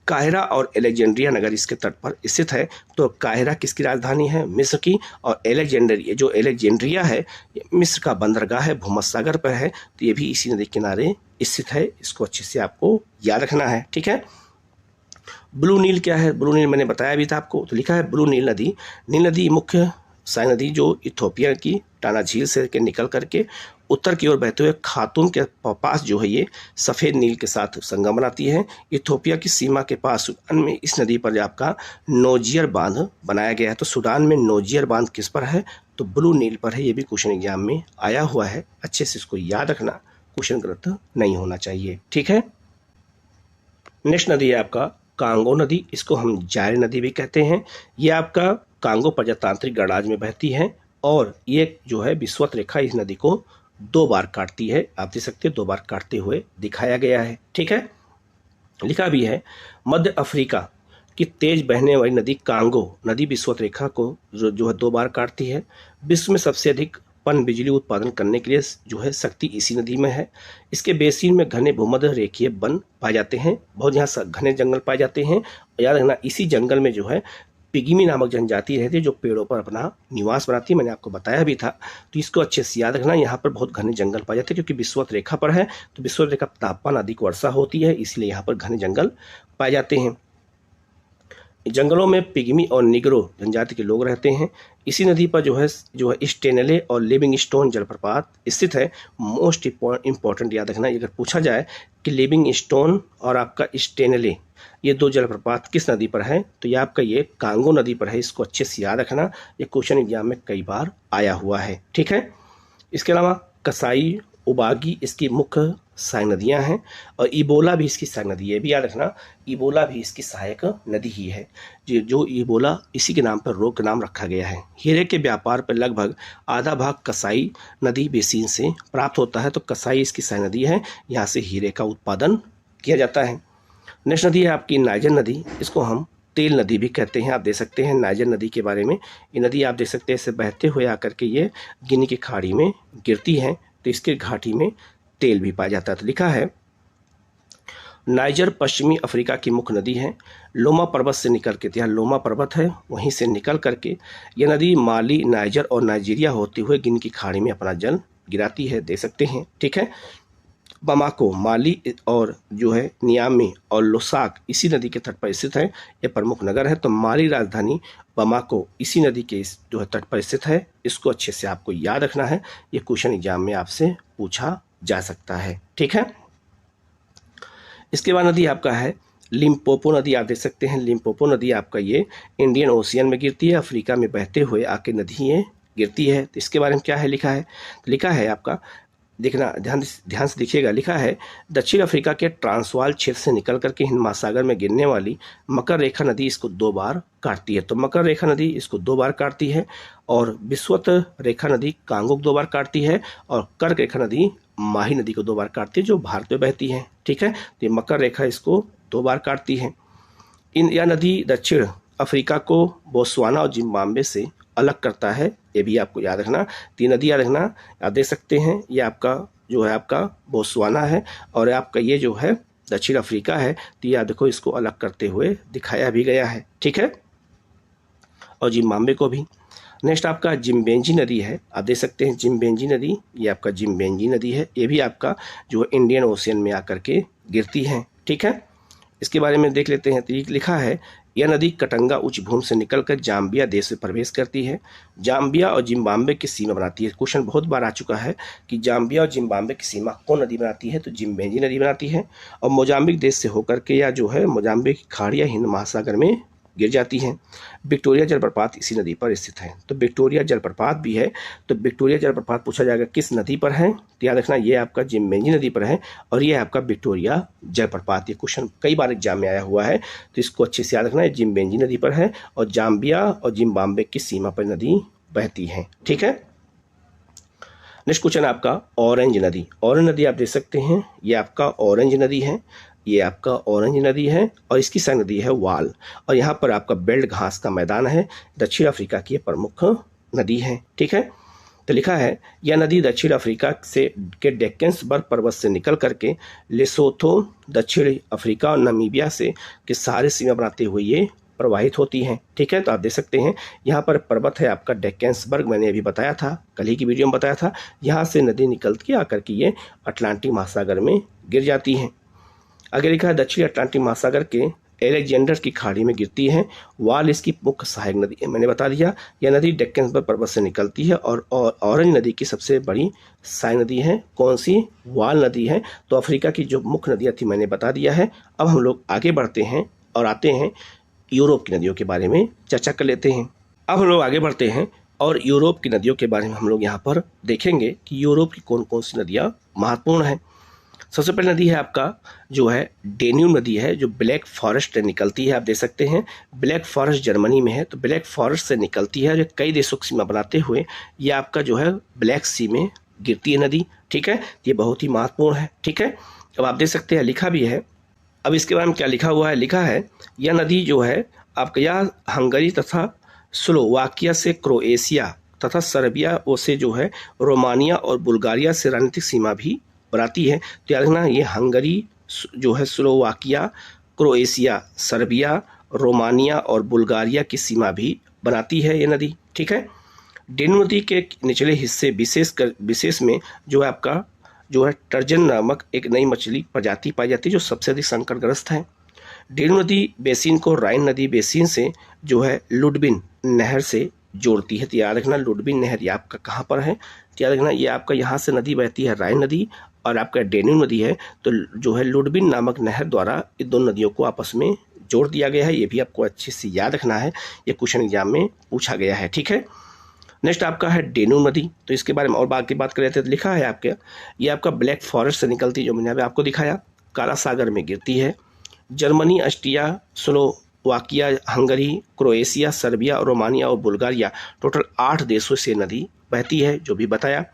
काहिरा और एलेक्जेंड्रिया नगर इसके तट पर स्थित है। तो काहिरा किसकी राजधानी है, मिस्र की, और एलेक्जेंड्रिया है ये मिस्र का बंदरगाह है, भूमध्य सागर पर है। तो ये भी इसी नदी किनारे स्थित है, इसको अच्छे से आपको याद रखना है। ठीक है, ब्लू नील क्या है, ब्लू नील मैंने बताया भी था आपको। तो लिखा है ब्लू नील नदी मुख्य साई नदी जो इथोपिया की टाना झील से के निकल करके उत्तर की ओर बहते हुए खातूम के पास जो है ये सफ़ेद नील के साथ संगम बनाती है। इथोपिया की सीमा के पास सूडान में इस नदी पर आपका नोजियर बांध बनाया गया है। तो सूडान में नोजियर बांध किस पर है, तो ब्लू नील पर है। ये भी क्वेश्चन एग्जाम में आया हुआ है, अच्छे से इसको याद रखना, क्वेश्चन गलत नहीं होना चाहिए। ठीक है, नेक्स्ट नदी है आपका कांगो नदी, इसको हम जारे नदी भी कहते हैं। ये आपका कांगो प्रजातांत्रिक गणराज्य में बहती है, और ये जो है विषुवत रेखा इस नदी को 2 बार काटती है। आप देख सकते हैं 2 बार काटते हुए दिखाया गया है। ठीक है, लिखा भी है मध्य अफ्रीका की तेज बहने वाली नदी कांगो नदी विषुवत रेखा को जो है 2 बार काटती है। विश्व में सबसे अधिक पन बिजली उत्पादन करने के लिए जो है शक्ति इसी नदी में है। इसके बेसिन में घने भूमध्य रेखीय वन पाए जाते हैं, बहुत यहाँ घने जंगल पाए जाते हैं। याद रखना, इसी जंगल में जो है पिग्मी नामक जनजाति रहती है जो पेड़ों पर अपना निवास बनाती है, मैंने आपको बताया भी था। तो इसको अच्छे से याद रखना, यहाँ पर बहुत घने जंगल पाए जाते हैं, क्योंकि विषुवत रेखा पर है। तो विषुवत रेखा तापमान अधिक वर्षा होती है, इसलिए यहाँ पर घने जंगल पाए जाते हैं। जंगलों में पिग्मी और निग्रो जनजाति के लोग रहते हैं। इसी नदी पर जो है स्टेनले और लिविंगस्टोन जलप्रपात स्थित है। मोस्ट इम्पॉर्टेंट याद रखना, अगर पूछा जाए कि लिविंगस्टोन और आपका स्टेनले ये 2 जलप्रपात किस नदी पर है, तो ये आपका ये कांगो नदी पर है। इसको अच्छे से याद रखना, ये क्वेश्चन एग्जाम में कई बार आया हुआ है। ठीक है, इसके अलावा कसाई उबागी इसकी मुख्य सहायक नदियां हैं और इबोला भी इसकी सहायक नदी है। ये भी याद रखना, इबोला भी इसकी सहायक नदी ही है। जो इबोला इसी के नाम पर रोग का नाम रखा गया है। हीरे के व्यापार पर लगभग आधा भाग कसाई नदी बेसिन से प्राप्त होता है, तो कसाई इसकी सहायक नदी है, यहाँ से हीरे का उत्पादन किया जाता है। नेक्स्ट नदी है आपकी नाइजर नदी, इसको हम तेल नदी भी कहते हैं। आप देख सकते हैं नाइजर नदी के बारे में, ये नदी आप देख सकते हैं इसे बहते हुए आकर के ये गिनी की खाड़ी में गिरती है, तो इसके घाटी में तेल भी पाया जाता है। तो लिखा है नाइजर पश्चिमी अफ्रीका की मुख्य नदी है। लोमा पर्वत से निकल के, यहाँ लोमा पर्वत है, वहीं से निकल करके यह नदी माली, नाइजर और नाइजीरिया होते हुए गिनी की खाड़ी में अपना जल गिराती है, देख सकते हैं। ठीक है, बमाको माली और जो है नियामी और लोसाक इसी नदी के तट पर स्थित है, ये प्रमुख नगर है। तो माली राजधानी बमाको इसी नदी के जो है तट पर स्थित है, इसको अच्छे से आपको याद रखना है, ये क्वेश्चन एग्जाम में आपसे पूछा जा सकता है। ठीक है, इसके बाद नदी आपका है लिम्पोपो नदी। आप देख सकते हैं लिम्पोपो नदी आपका ये इंडियन ओशियन में गिरती है, अफ्रीका में बहते हुए आके नदी ये गिरती है। तो इसके बारे में क्या है लिखा है, तो लिखा है आपका, देखना ध्यान से देखिएगा, लिखा है दक्षिण अफ्रीका के ट्रांसवाल क्षेत्र से निकल करके हिंद महासागर में गिरने वाली मकर रेखा नदी इसको 2 बार काटती है। तो मकर रेखा नदी इसको 2 बार काटती है, और विश्वत रेखा नदी कांगो को 2 बार काटती है, और कर्क रेखा नदी माही नदी को 2 बार काटती है, जो भारत में बहती है। ठीक है, तो ये मकर रेखा इसको 2 बार काटती है। यह नदी दक्षिण अफ्रीका को बोत्सवाना और जिम्बाब्वे से अलग करता है, ये भी आपको याद रखना। 3 नदी याद रखना, आप देख सकते हैं ये आपका जो है आपका बोत्सवाना है, और आपका ये जो है दक्षिण अफ्रीका है। तो ये आप देखो इसको अलग करते हुए दिखाया भी गया है। ठीक है, और जिम्बाब्वे को भी। नेक्स्ट आपका जिम्बेंजी नदी है, आप देख सकते हैं जिम्बेंजी नदी, ये आपका जिम्बेंजी नदी है, ये भी आपका जो इंडियन ओशियन में आकर के गिरती है। ठीक है, इसके बारे में देख लेते हैं। तो लिखा है यह नदी कटंगा उच्च भूमि से निकलकर जाम्बिया देश में प्रवेश करती है, जाम्बिया और जिम्बाब्वे की सीमा बनाती है। क्वेश्चन बहुत बार आ चुका है कि जाम्बिया और जिम्बाब्वे की सीमा कौन नदी बनाती है, तो जिम्बेंजी नदी बनाती है, और मोजाम्बिक देश से होकर के या जो है मोजाम्बिक की खाड़ियाँ हिंद महासागर में गिर जाती हैं। विक्टोरिया जलप्रपात इसी नदी पर स्थित है, तो विक्टोरिया जलप्रपात भी है। तो विक्टोरिया जलप्रपात पूछा जाएगा किस नदी पर है, तो याद रखना ये आपका जिम्बेंजी नदी पर है, और ये आपका विक्टोरिया जलप्रपात। ये क्वेश्चन कई बार एग्जाम में आया हुआ है, तो इसको अच्छे से याद रखना है, जिम्बेंजी नदी पर है, और जाम्बिया और जिम्बाब्वे की सीमा पर नदी बहती है। ठीक है, नेक्स्ट क्वेश्चन आपका ऑरेंज नदी। ऑरेंज नदी आप देख सकते हैं, ये आपका ऑरेंज नदी है, ये आपका ऑरेंज नदी है, और इसकी सहायक नदी है वाल, और यहाँ पर आपका बेल्ट घास का मैदान है, दक्षिण अफ्रीका की प्रमुख नदी है। ठीक है, तो लिखा है यह नदी दक्षिण अफ्रीका से के डेक्कन्सबर्ग पर्वत से निकल करके लेसोथो, दक्षिण अफ्रीका और नामीबिया से के सारे सीमा बनाते हुए ये प्रवाहित होती हैं। ठीक है, तो आप देख सकते हैं यहाँ पर पर्वत है आपका डेक्कन्सबर्ग, मैंने अभी बताया था, कल ही की वीडियो में बताया था। यहाँ से नदी निकल के आकर के ये अटलांटिक महासागर में गिर जाती हैं। आगे लिखा है दक्षिण अटलांटिक महासागर के एलेक्जेंडर की खाड़ी में गिरती है, वाल इसकी मुख्य सहायक नदी है, मैंने बता दिया। यह नदी डेक्कन्सबर्ग पर्वत से निकलती है, और ऑरेंज नदी की सबसे बड़ी सहायक नदी है कौन सी, वाल नदी है। तो अफ्रीका की जो मुख्य नदियाँ थी मैंने बता दिया है। अब हम लोग आगे बढ़ते हैं और आते हैं यूरोप की नदियों के बारे में चर्चा कर लेते हैं। अब हम लोग आगे बढ़ते हैं और यूरोप की नदियों के बारे में हम लोग यहाँ पर देखेंगे कि यूरोप की कौन कौन सी नदियाँ महत्वपूर्ण हैं। सबसे पहली नदी है आपका जो है डेन्यूब नदी है, जो ब्लैक फॉरेस्ट से निकलती है। आप देख सकते हैं ब्लैक फॉरेस्ट जर्मनी में है, तो ब्लैक फॉरेस्ट से निकलती है, जो कई देशों की सीमा बनाते हुए ये आपका जो है ब्लैक सी में गिरती है नदी। ठीक है, ये बहुत ही महत्वपूर्ण है। ठीक है, अब आप देख सकते हैं लिखा भी है। अब इसके बारे में क्या लिखा हुआ है, लिखा है यह नदी जो है आपका यह हंगरी तथा स्लोवाकिया से क्रोएशिया तथा सर्बिया से जो है रोमानिया और बुल्गारिया से रणनीतिक सीमा भी बनाती है। तो याद रखना ये हंगरी जो है, स्लोवाकिया, क्रोएशिया, सर्बिया, रोमानिया और बुल्गारिया की सीमा भी बनाती है ये नदी। ठीक है, डेन्यूब नदी के निचले हिस्से विशेष में जो है आपका जो है टर्जन नामक एक नई मछली प्रजाति पाई जाती है, जो सबसे अधिक संकटग्रस्त है। डेन्यूब नदी बेसिन को राइन नदी बेसिन से जो है लुडबिन नहर से जोड़ती है। तो याद रखना लुडबिन नहर ये आपका कहाँ पर है, तो याद रखना ये आपका यहाँ से नदी बहती है राइन नदी, और आपका डेन्यूब नदी है तो जो है लुडबिन नामक नहर द्वारा इन दोनों नदियों को आपस में जोड़ दिया गया है। ये भी आपको अच्छे से याद रखना है, ये क्वेश्चन एग्जाम में पूछा गया है। ठीक है, नेक्स्ट आपका है डेन्यूब नदी, तो इसके बारे में और बाकी बात कर रहे थे तो लिखा है आपके, ये आपका ब्लैक फॉरेस्ट से निकलती है जो मैंने अभी आपको दिखाया, काला सागर में गिरती है। Germany, Austria, Slovakia, Hungary, Croatia, Serbia, Romania और बुल्गारिया, टोटल 8 देशों से नदी बहती है जो भी बताया।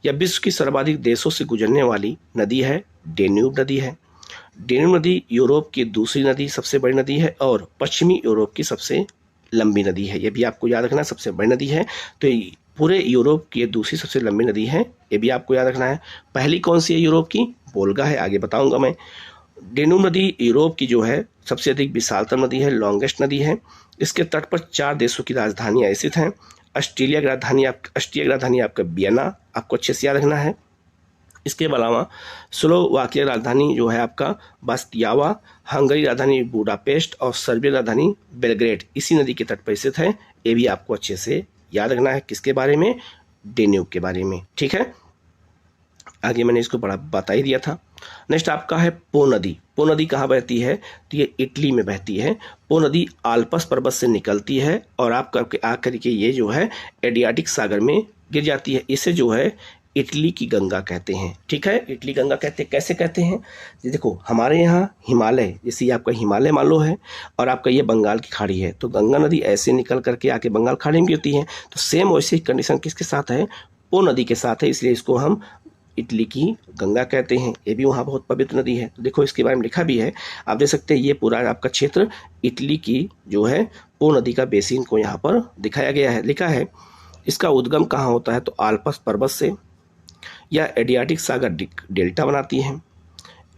यह विश्व की सर्वाधिक देशों से गुजरने वाली नदी है, डेन्यूब नदी है। डेन्यूब नदी यूरोप की दूसरी नदी सबसे बड़ी नदी है और पश्चिमी यूरोप की सबसे लंबी नदी है। ये भी आपको याद रखना, सबसे बड़ी नदी है तो पूरे यूरोप की दूसरी सबसे लंबी नदी है, ये भी आपको याद रखना है। पहली कौन सी है यूरोप की? वोल्गा है, आगे बताऊंगा मैं। डेन्यूब नदी यूरोप की जो है सबसे अधिक विशालतम नदी है, लॉन्गेस्ट नदी है। इसके तट पर 4 देशों की राजधानियाँ स्थित हैं। ऑस्ट्रिया की राजधानी आपका वियना, आपको अच्छे से याद रखना है। इसके अलावा स्लोवाकिया राजधानी जो है आपका बास्टियावा, हंगरी राजधानी बुडापेस्ट और सर्बिया राजधानी बेलग्रेड इसी नदी के तट पर स्थित है। ये भी आपको अच्छे से याद रखना है। किसके बारे में? डेन्यूब के बारे में, ठीक है। आगे मैंने इसको बड़ा बता ही दिया था। नेक्स्ट आपका है पो नदी। पो नदी कहाँ बहती है? तो ये इटली में बहती है। पो नदी आल्पस पर्वत से निकलती है और आपका आकर के ये जो है एडियाटिक सागर में गिर जाती है। इसे जो है इटली की गंगा कहते हैं, ठीक है। इटली गंगा कहते हैं। कैसे कहते हैं? ये देखो, हमारे यहाँ हिमालय, जैसे आपका हिमालय मान लो है और आपका ये बंगाल की खाड़ी है, तो गंगा नदी ऐसे निकल करके आके बंगाल खाड़ी में गिरती है। तो सेम वैसी कंडीशन किसके साथ है? पो नदी के साथ है, इसलिए इसको हम इटली की गंगा कहते हैं। ये भी वहाँ बहुत पवित्र नदी है। तो देखो इसके बारे में लिखा भी है, आप देख सकते हैं। ये पूरा आपका क्षेत्र इटली की जो है पो नदी का बेसिन को यहाँ पर दिखाया गया है। लिखा है इसका उद्गम कहाँ होता है? तो आल्पस पर्वत से या एडियाटिक सागर डेल्टा बनाती है।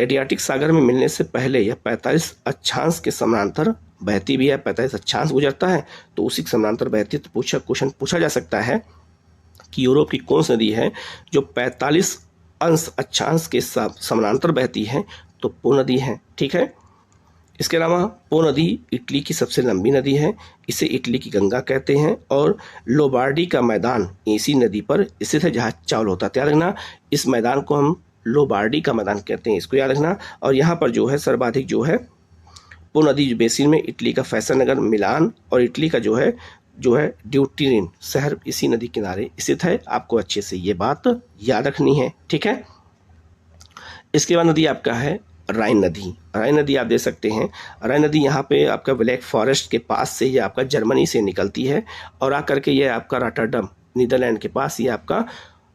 एडियाटिक सागर में मिलने से पहले यह 45 अक्षांश के समानांतर बहती भी है। 45 अक्षांश गुजरता है तो उसी के समानांतर बहती है। तो क्वेश्चन पूछा जा सकता है कि यूरोप की कौन सी नदी है जो 45 अंश अक्षांश के समानांतर बहती है? तो पो नदी है, ठीक है। इसके अलावा पो नदी इटली की सबसे लंबी नदी है, इसे इटली की गंगा कहते हैं। और लोबार्डी का मैदान इसी नदी पर स्थित है जहाँ चावल होता है। याद रखना, इस मैदान को हम लोबार्डी का मैदान कहते हैं, इसको याद रखना। और यहाँ पर जो है सर्वाधिक जो है पो नदी बेसिन में इटली का फैसल नगर, मिलान और इटली का जो है ड्यूटिरिन शहर इसी नदी किनारे स्थित है। आपको अच्छे से ये बात याद रखनी है, ठीक है। इसके बाद नदी आपका है राइन नदी। राइन नदी आप देख सकते हैं। राइन नदी यहाँ पे आपका ब्लैक फॉरेस्ट के पास से ये आपका जर्मनी से निकलती है और आकर के ये आपका रॉटरडम नीदरलैंड के पास ये आपका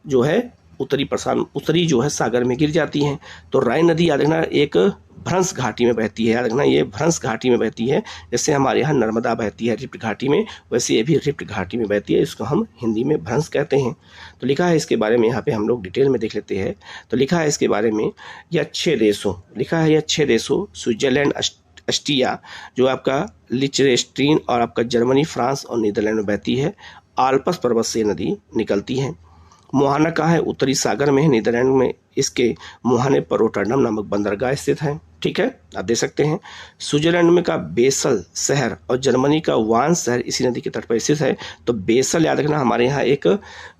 जो है उत्तरी जो है सागर में गिर जाती हैं। तो राइन नदी याद रखना एक भ्रंश घाटी में बहती है। याद रखना ये भ्रंश घाटी में बहती है। जैसे हमारे यहाँ नर्मदा बहती है रिफ्ट घाटी में, वैसे ये भी रिफ्ट घाटी में बहती है। इसको हम हिंदी में भ्रंश कहते हैं। तो लिखा है इसके बारे में, यहाँ पे हम लोग डिटेल में देख लेते हैं। तो लिखा है इसके बारे में, यह 6 देशों स्विट्जरलैंड, ऑस्ट्रिया जो आपका लिechtenstein और आपका जर्मनी, फ्रांस और नीदरलैंड में बहती है। आल्प्स पर्वत से नदी निकलती है। मुहाना कहाँ है? उत्तरी सागर में है, नीदरलैंड में। इसके मुहाने पर रोटरडम नामक बंदरगाह स्थित है, ठीक है, आप देख सकते हैं। स्विट्जरलैंड में का बेसल शहर और जर्मनी का वान शहर इसी नदी के तट पर स्थित है। तो बेसल याद रखना, हमारे यहाँ एक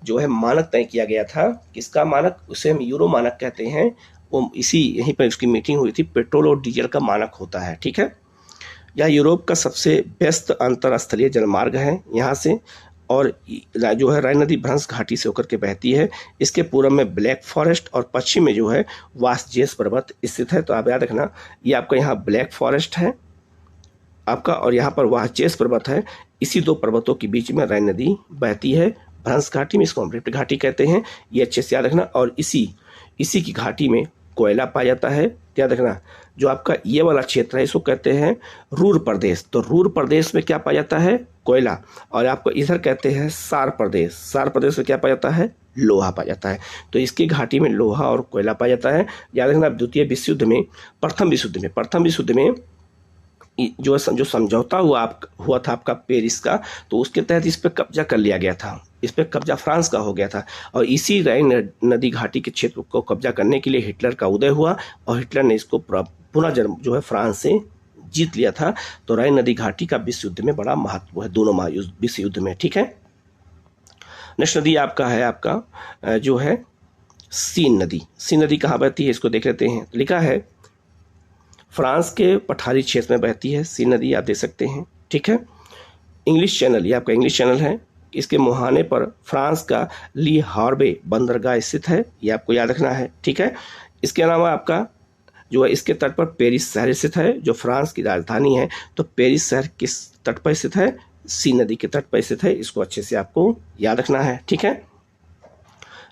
जो है मानक तय किया गया था। किसका मानक? उसे हम यूरो मानक कहते हैं। वो यहीं पर उसकी मीटिंग हुई थी। पेट्रोल और डीजल का मानक होता है, ठीक है। यह यूरोप का सबसे व्यस्त अंतरस्थलीय जलमार्ग है यहाँ से। और जो है राइन नदी भ्रंश घाटी से होकर के बहती है। इसके पूर्व में ब्लैक फॉरेस्ट और पश्चिम में जो है वास्जेस पर्वत स्थित है। तो आप याद रखना, ये आपका यहाँ ब्लैक फॉरेस्ट है आपका और यहाँ पर वास्जेस पर्वत है। इसी 2 पर्वतों के बीच में राइन नदी बहती है भ्रंश घाटी में। इसको हम रिफ्ट घाटी कहते हैं, ये अच्छे से याद रखना। और इसी की घाटी में कोयला पाया जाता है। याद रखना, जो आपका ये वाला क्षेत्र है इसको कहते हैं रूर प्रदेश। तो रूर प्रदेश में क्या पाया जाता है? कोयला। और आपको इधर कहते हैं सार प्रदेश। सार प्रदेश में क्या पाया जाता है? लोहा पाया जाता है। तो इसकी घाटी में लोहा और कोयला पाया जाता है। याद रखना, द्वितीय विश्व युद्ध में, प्रथम विश्व युद्ध में जो समझौता हुआ था आपका पेरिस का, तो उसके तहत इस पर कब्जा कर लिया गया था। इस पर कब्जा फ्रांस का हो गया था। और इसी राइन नदी घाटी के क्षेत्र को कब्जा करने के लिए हिटलर का उदय हुआ और हिटलर ने इसको पुनः जो है फ्रांस से जीत लिया था। तो राइन नदी घाटी का विश्व युद्ध में बड़ा महत्व है, दोनों विश्व युद्ध में, ठीक है। नेक्स्ट नदी आपका है जो है सीन नदी। सीन नदी कहाँ बहती है इसको देख लेते हैं। लिखा है फ्रांस के पठारी क्षेत्र में बहती है सीन नदी, आप देख सकते हैं, ठीक है। इंग्लिश चैनल, ये आपका इंग्लिश चैनल है। इसके मुहाने पर फ्रांस का ली हार्बे बंदरगाह स्थित है, ये आपको याद रखना है। ठीक है, इसके अलावा आपका जो है इसके तट पर पेरिस शहर स्थित है, जो फ्रांस की राजधानी है। तो पेरिस शहर किस तट पर स्थित है? सी नदी के तट पर स्थित है, इसको अच्छे से आपको याद रखना है। ठीक है,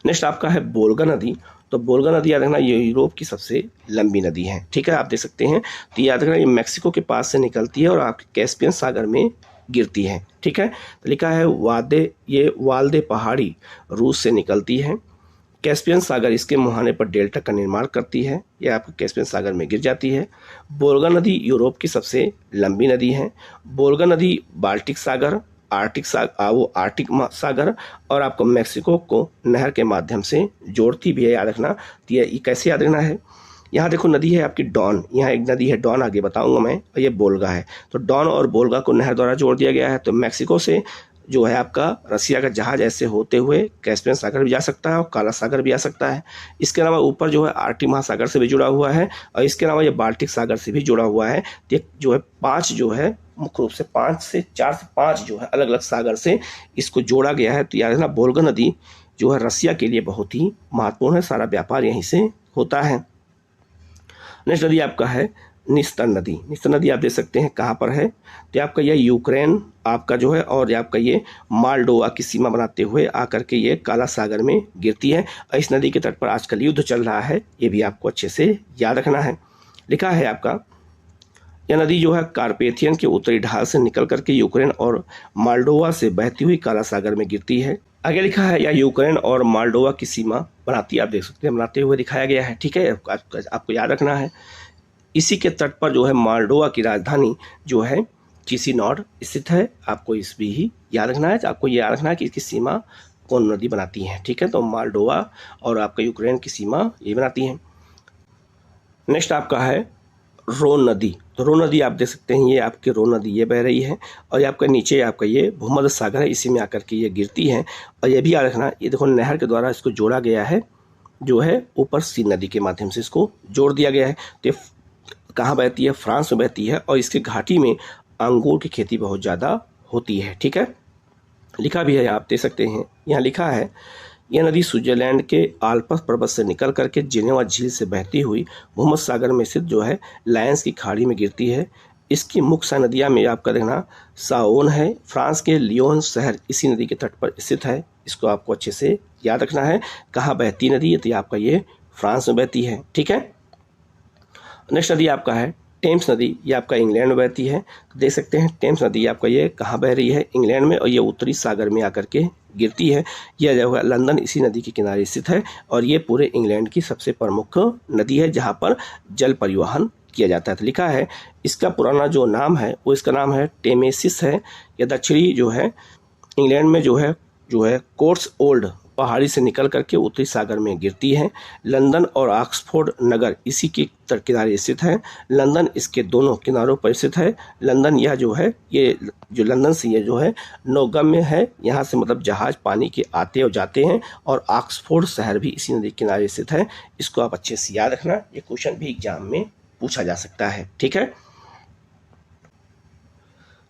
नेक्स्ट आपका है बोल्गा नदी। तो बोल्गा नदी याद रखना, ये यूरोप की सबसे लंबी नदी है। ठीक है, आप देख सकते हैं। तो याद रखना, ये मैक्सिको के पास से निकलती है और आपके कैस्पियन सागर में गिरती है। ठीक है, तो लिखा है वाल्दे पहाड़ी रूस से निकलती है, कैस्पियन सागर इसके मुहाने पर डेल्टा का निर्माण करती है, यह आपको कैस्पियन सागर में गिर जाती है। बोल्गा नदी यूरोप की सबसे लंबी नदी है। बोल्गा नदी बाल्टिक सागर, आर्टिक सागर और आपको मैक्सिको को नहर के माध्यम से जोड़ती भी है, याद रखना। तो ये कैसे याद रखना है? यहाँ देखो नदी है आपकी डॉन, यहाँ एक नदी है डॉन, आगे बताऊंगा मैं, और ये बोल्गा है। तो डॉन और बोल्गा को नहर द्वारा जोड़ दिया गया है। तो मैक्सिको से जो है आपका रसिया का जहाज ऐसे होते हुए कैस्पियन सागर भी जा सकता है और काला सागर भी आ सकता है। इसके अलावा ऊपर जो है आर्टिक महासागर से भी जुड़ा हुआ है और इसके अलावा ये बाल्टिक सागर से भी जुड़ा हुआ है। तो जो है 5 जो है मुख्य रूप से 4 से 5 जो है अलग अलग सागर से इसको जोड़ा गया है। तो याद रखना, बोल्गा नदी जो है रसिया के लिए बहुत ही महत्वपूर्ण है, सारा व्यापार यहीं से होता है। नेक्स्ट नदी आपका है निस्तर नदी। निस्तर नदी आप देख सकते हैं कहाँ पर है? तो आपका यह यूक्रेन आपका जो है और आपका ये मालडोवा की सीमा बनाते हुए आकर के ये काला सागर में गिरती है और इस नदी के तट पर आजकल युद्ध चल रहा है, ये भी आपको अच्छे से याद रखना है। लिखा है आपका, यह नदी जो है कार्पेथियन के उत्तरी ढाल से निकल करके यूक्रेन और मालडोवा से बहती हुई काला सागर में गिरती है। आगे लिखा है यह यूक्रेन और मालडोवा की सीमा बनाती है, आप देख सकते हैं बनाते हुए दिखाया गया है। ठीक है, आपको याद रखना है। इसी के तट पर जो है मालडोवा की राजधानी जो है चिसिनॉड स्थित है, आपको इस भी ही याद रखना है। आपको ये याद रखना है कि इसकी सीमा कौन नदी बनाती है। ठीक है, तो मालडोवा और आपका यूक्रेन की सीमा ये बनाती है। नेक्स्ट आपका है रोन नदी। तो रोन नदी आप देख सकते हैं, ये आपकी रोन नदी ये बह रही है और ये आपका नीचे आपका ये भूमध्य सागर है, इसी में आकर के ये गिरती है। और ये भी याद रखना, ये देखो नहर के द्वारा इसको जोड़ा गया है, जो है ऊपर सी नदी के माध्यम से इसको जोड़ दिया गया है। तो कहाँ बहती है? फ्रांस में बहती है और इसके घाटी में अंगूर की खेती बहुत ज़्यादा होती है। ठीक है, लिखा भी है, आप देख सकते हैं, यहाँ लिखा है यह नदी स्विट्जरलैंड के आल्प्स पर्वत से निकल करके जिनेवा झील से बहती हुई भूमध्य सागर में स्थित जो है लायंस की खाड़ी में गिरती है। इसकी मुख्य नदियाँ में आपका देखना साओन है, फ्रांस के लियोन शहर इसी नदी के तट पर स्थित है, इसको आपको अच्छे से याद रखना है। कहाँ बहती नदी है? तो आपका ये फ्रांस में बहती है। ठीक है, नेक्स्ट नदी आपका है टेम्स नदी, ये आपका इंग्लैंड में बहती है। तो देख सकते हैं टेम्स नदी आपका ये कहाँ बह रही है? इंग्लैंड में, और ये उत्तरी सागर में आकर के गिरती है। यह जो है लंदन इसी नदी के किनारे स्थित है और ये पूरे इंग्लैंड की सबसे प्रमुख नदी है जहाँ पर जल परिवहन किया जाता है। तो लिखा है इसका पुराना जो नाम है वो इसका नाम है टेमेसिस है। यह दक्षिणी जो है इंग्लैंड में जो है कोर्स ओल्ड पहाड़ी से निकल करके उत्तरी सागर में गिरती है। लंदन और ऑक्सफोर्ड नगर इसी के किनारे स्थित है। लंदन इसके दोनों किनारों पर स्थित है। लंदन यह जो है ये जो लंदन से ये जो है नौगम्य है, यहाँ से मतलब जहाज पानी के आते और जाते हैं। और ऑक्सफोर्ड शहर भी इसी नदी के किनारे स्थित है, इसको आप अच्छे से याद रखना, ये क्वेश्चन भी एग्जाम में पूछा जा सकता है। ठीक है,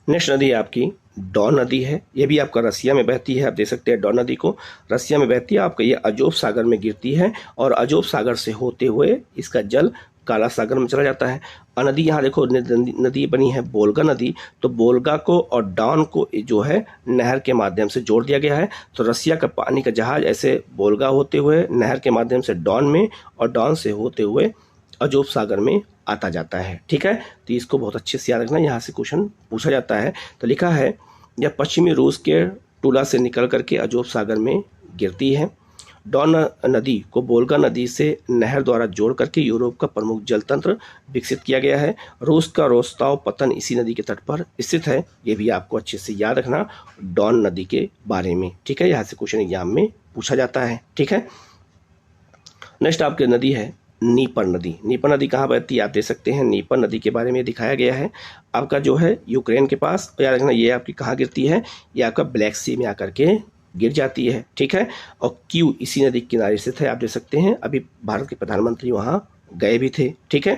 नेक्स्ट नदी आपकी डॉन नदी है, ये भी आपका रसिया में बहती है। आप देख सकते हैं डॉन नदी को रसिया में बहती है, आपका ये अजोब सागर में गिरती है और अजोब सागर से होते हुए इसका जल काला सागर में चला जाता है। और नदी यहाँ देखो नदी बनी है बोल्गा नदी, तो बोल्गा को और डॉन को जो है नहर के माध्यम से जोड़ दिया गया है। तो रसिया का पानी का जहाज ऐसे बोल्गा होते हुए नहर के माध्यम से डॉन में और डॉन से होते हुए अजोब सागर में आता जाता है। ठीक है, तो इसको बहुत अच्छे से याद रखना, यहाँ से क्वेश्चन पूछा जाता है। तो लिखा है यह पश्चिमी रूस के टूला से निकल करके अजोब सागर में गिरती है। डॉन नदी को बोल्गा नदी से नहर द्वारा जोड़ करके यूरोप का प्रमुख जल तंत्र विकसित किया गया है। रूस का रोस्ताव पतन इसी नदी के तट पर स्थित है, ये भी आपको अच्छे से याद रखना डॉन नदी के बारे में। ठीक है, यहाँ से क्वेश्चन एग्जाम में पूछा जाता है। ठीक है, नेक्स्ट आपकी नदी है नीपर नदी। नीपर नदी कहाँ बहती है? आप देख सकते हैं नीपर नदी के बारे में दिखाया गया है, आपका जो है यूक्रेन के पास। याद रखना ये आपकी कहाँ गिरती है? ये आपका ब्लैक सी में आकर के गिर जाती है। ठीक है, और क्यू इसी नदी के किनारे स्थित है, आप देख सकते हैं। अभी भारत के प्रधानमंत्री वहाँ गए भी थे। ठीक है,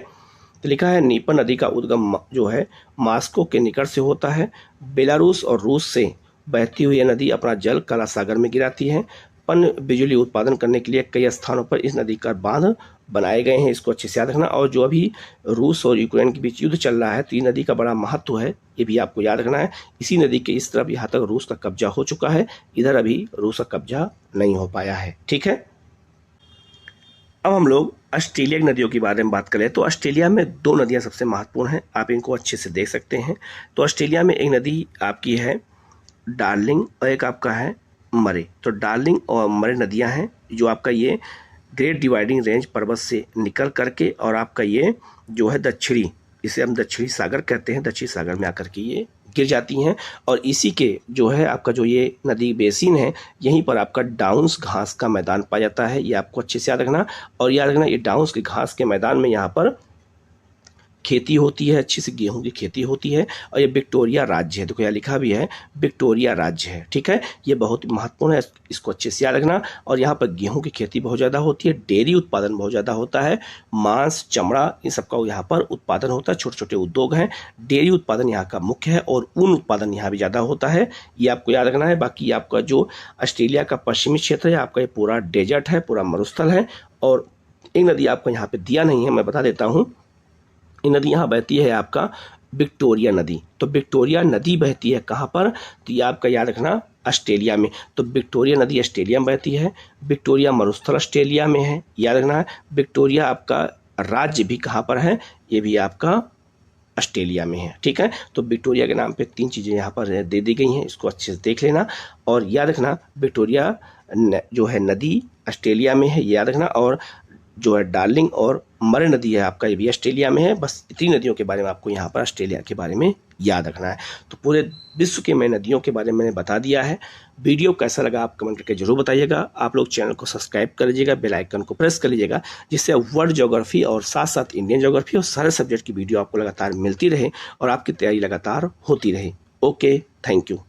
तो लिखा है नीपर नदी का उद्गम जो है मास्को के निकट से होता है। बेलारूस और रूस से बहती हुई यह नदी अपना जल काला सागर में गिराती है। पन बिजली उत्पादन करने के लिए कई स्थानों पर इस नदी का बांध बनाए गए हैं, इसको अच्छे से याद रखना। और जो अभी रूस और यूक्रेन के बीच युद्ध चल रहा है तो ये नदी का बड़ा महत्व है, ये भी आपको याद रखना है। इसी नदी के इस तरफ यहाँ तक रूस का कब्जा हो चुका है, इधर अभी रूस का कब्जा नहीं हो पाया है। ठीक है, अब हम लोग ऑस्ट्रेलिया की नदियों के बारे में बात करें तो ऑस्ट्रेलिया में 2 नदियां सबसे महत्वपूर्ण हैं, आप इनको अच्छे से देख सकते हैं। तो ऑस्ट्रेलिया में एक नदी आपकी है डार्लिंग और एक आपका है मरे। तो डार्लिंग और मरे नदियां हैं जो आपका ये ग्रेट डिवाइडिंग रेंज पर्वत से निकल करके और आपका ये जो है दक्षिणी, इसे हम दक्षिणी सागर कहते हैं, दक्षिणी सागर में आकर के ये गिर जाती हैं। और इसी के जो है आपका जो ये नदी बेसिन है, यहीं पर आपका डाउन्स घास का मैदान पाया जाता है, ये आपको अच्छे से याद रखना। और याद रखना ये डाउन्स के घास के मैदान में यहाँ पर खेती होती है, अच्छी से गेहूं की खेती होती है। और ये विक्टोरिया राज्य है, देखो यहाँ लिखा भी है विक्टोरिया राज्य है। ठीक है, ये बहुत महत्वपूर्ण है, इसको अच्छे से याद रखना। और यहाँ पर गेहूं की खेती बहुत ज़्यादा होती है, डेयरी उत्पादन बहुत ज़्यादा होता है, मांस चमड़ा इन सबका यहाँ पर उत्पादन होता है, छोटे छोटे उद्योग हैं। डेयरी उत्पादन यहाँ का मुख्य है और ऊन उत्पादन यहाँ भी ज़्यादा होता है, ये आपको याद रखना है। बाकी आपका जो ऑस्ट्रेलिया का पश्चिमी क्षेत्र है, आपका ये पूरा डेजर्ट है, पूरा मरुस्थल है। और एक नदी आपको यहाँ पर दिया नहीं है, मैं बता देता हूँ। ये नदी यहाँ बहती है आपका विक्टोरिया नदी। तो विक्टोरिया नदी बहती है कहाँ पर, तो ये आपका याद रखना ऑस्ट्रेलिया में। तो विक्टोरिया नदी ऑस्ट्रेलिया में बहती है, विक्टोरिया मरुस्थल ऑस्ट्रेलिया में है, याद रखना है। विक्टोरिया आपका राज्य भी कहाँ पर है, ये भी आपका ऑस्ट्रेलिया में है। ठीक है, तो विक्टोरिया के नाम पे 3 चीज़ें यहाँ पर दे दी गई हैं, इसको अच्छे से देख लेना। और याद रखना विक्टोरिया जो है नदी ऑस्ट्रेलिया में है, याद रखना। और जो है डार्लिंग और मरे नदी है आपका, ये भी ऑस्ट्रेलिया में है। बस इतनी नदियों के बारे में आपको यहाँ पर ऑस्ट्रेलिया के बारे में याद रखना है। तो पूरे विश्व के मैं नदियों के बारे में मैंने बता दिया है। वीडियो कैसा लगा आप कमेंट करके जरूर बताइएगा। आप लोग चैनल को सब्सक्राइब कर लीजिएगा, बेल आइकन को प्रेस कर लीजिएगा, जिससे वर्ल्ड ज्योग्राफी और साथ साथ इंडियन ज्योग्राफी और सारे सब्जेक्ट की वीडियो आपको लगातार मिलती रहे और आपकी तैयारी लगातार होती रहे। Okay, thank you.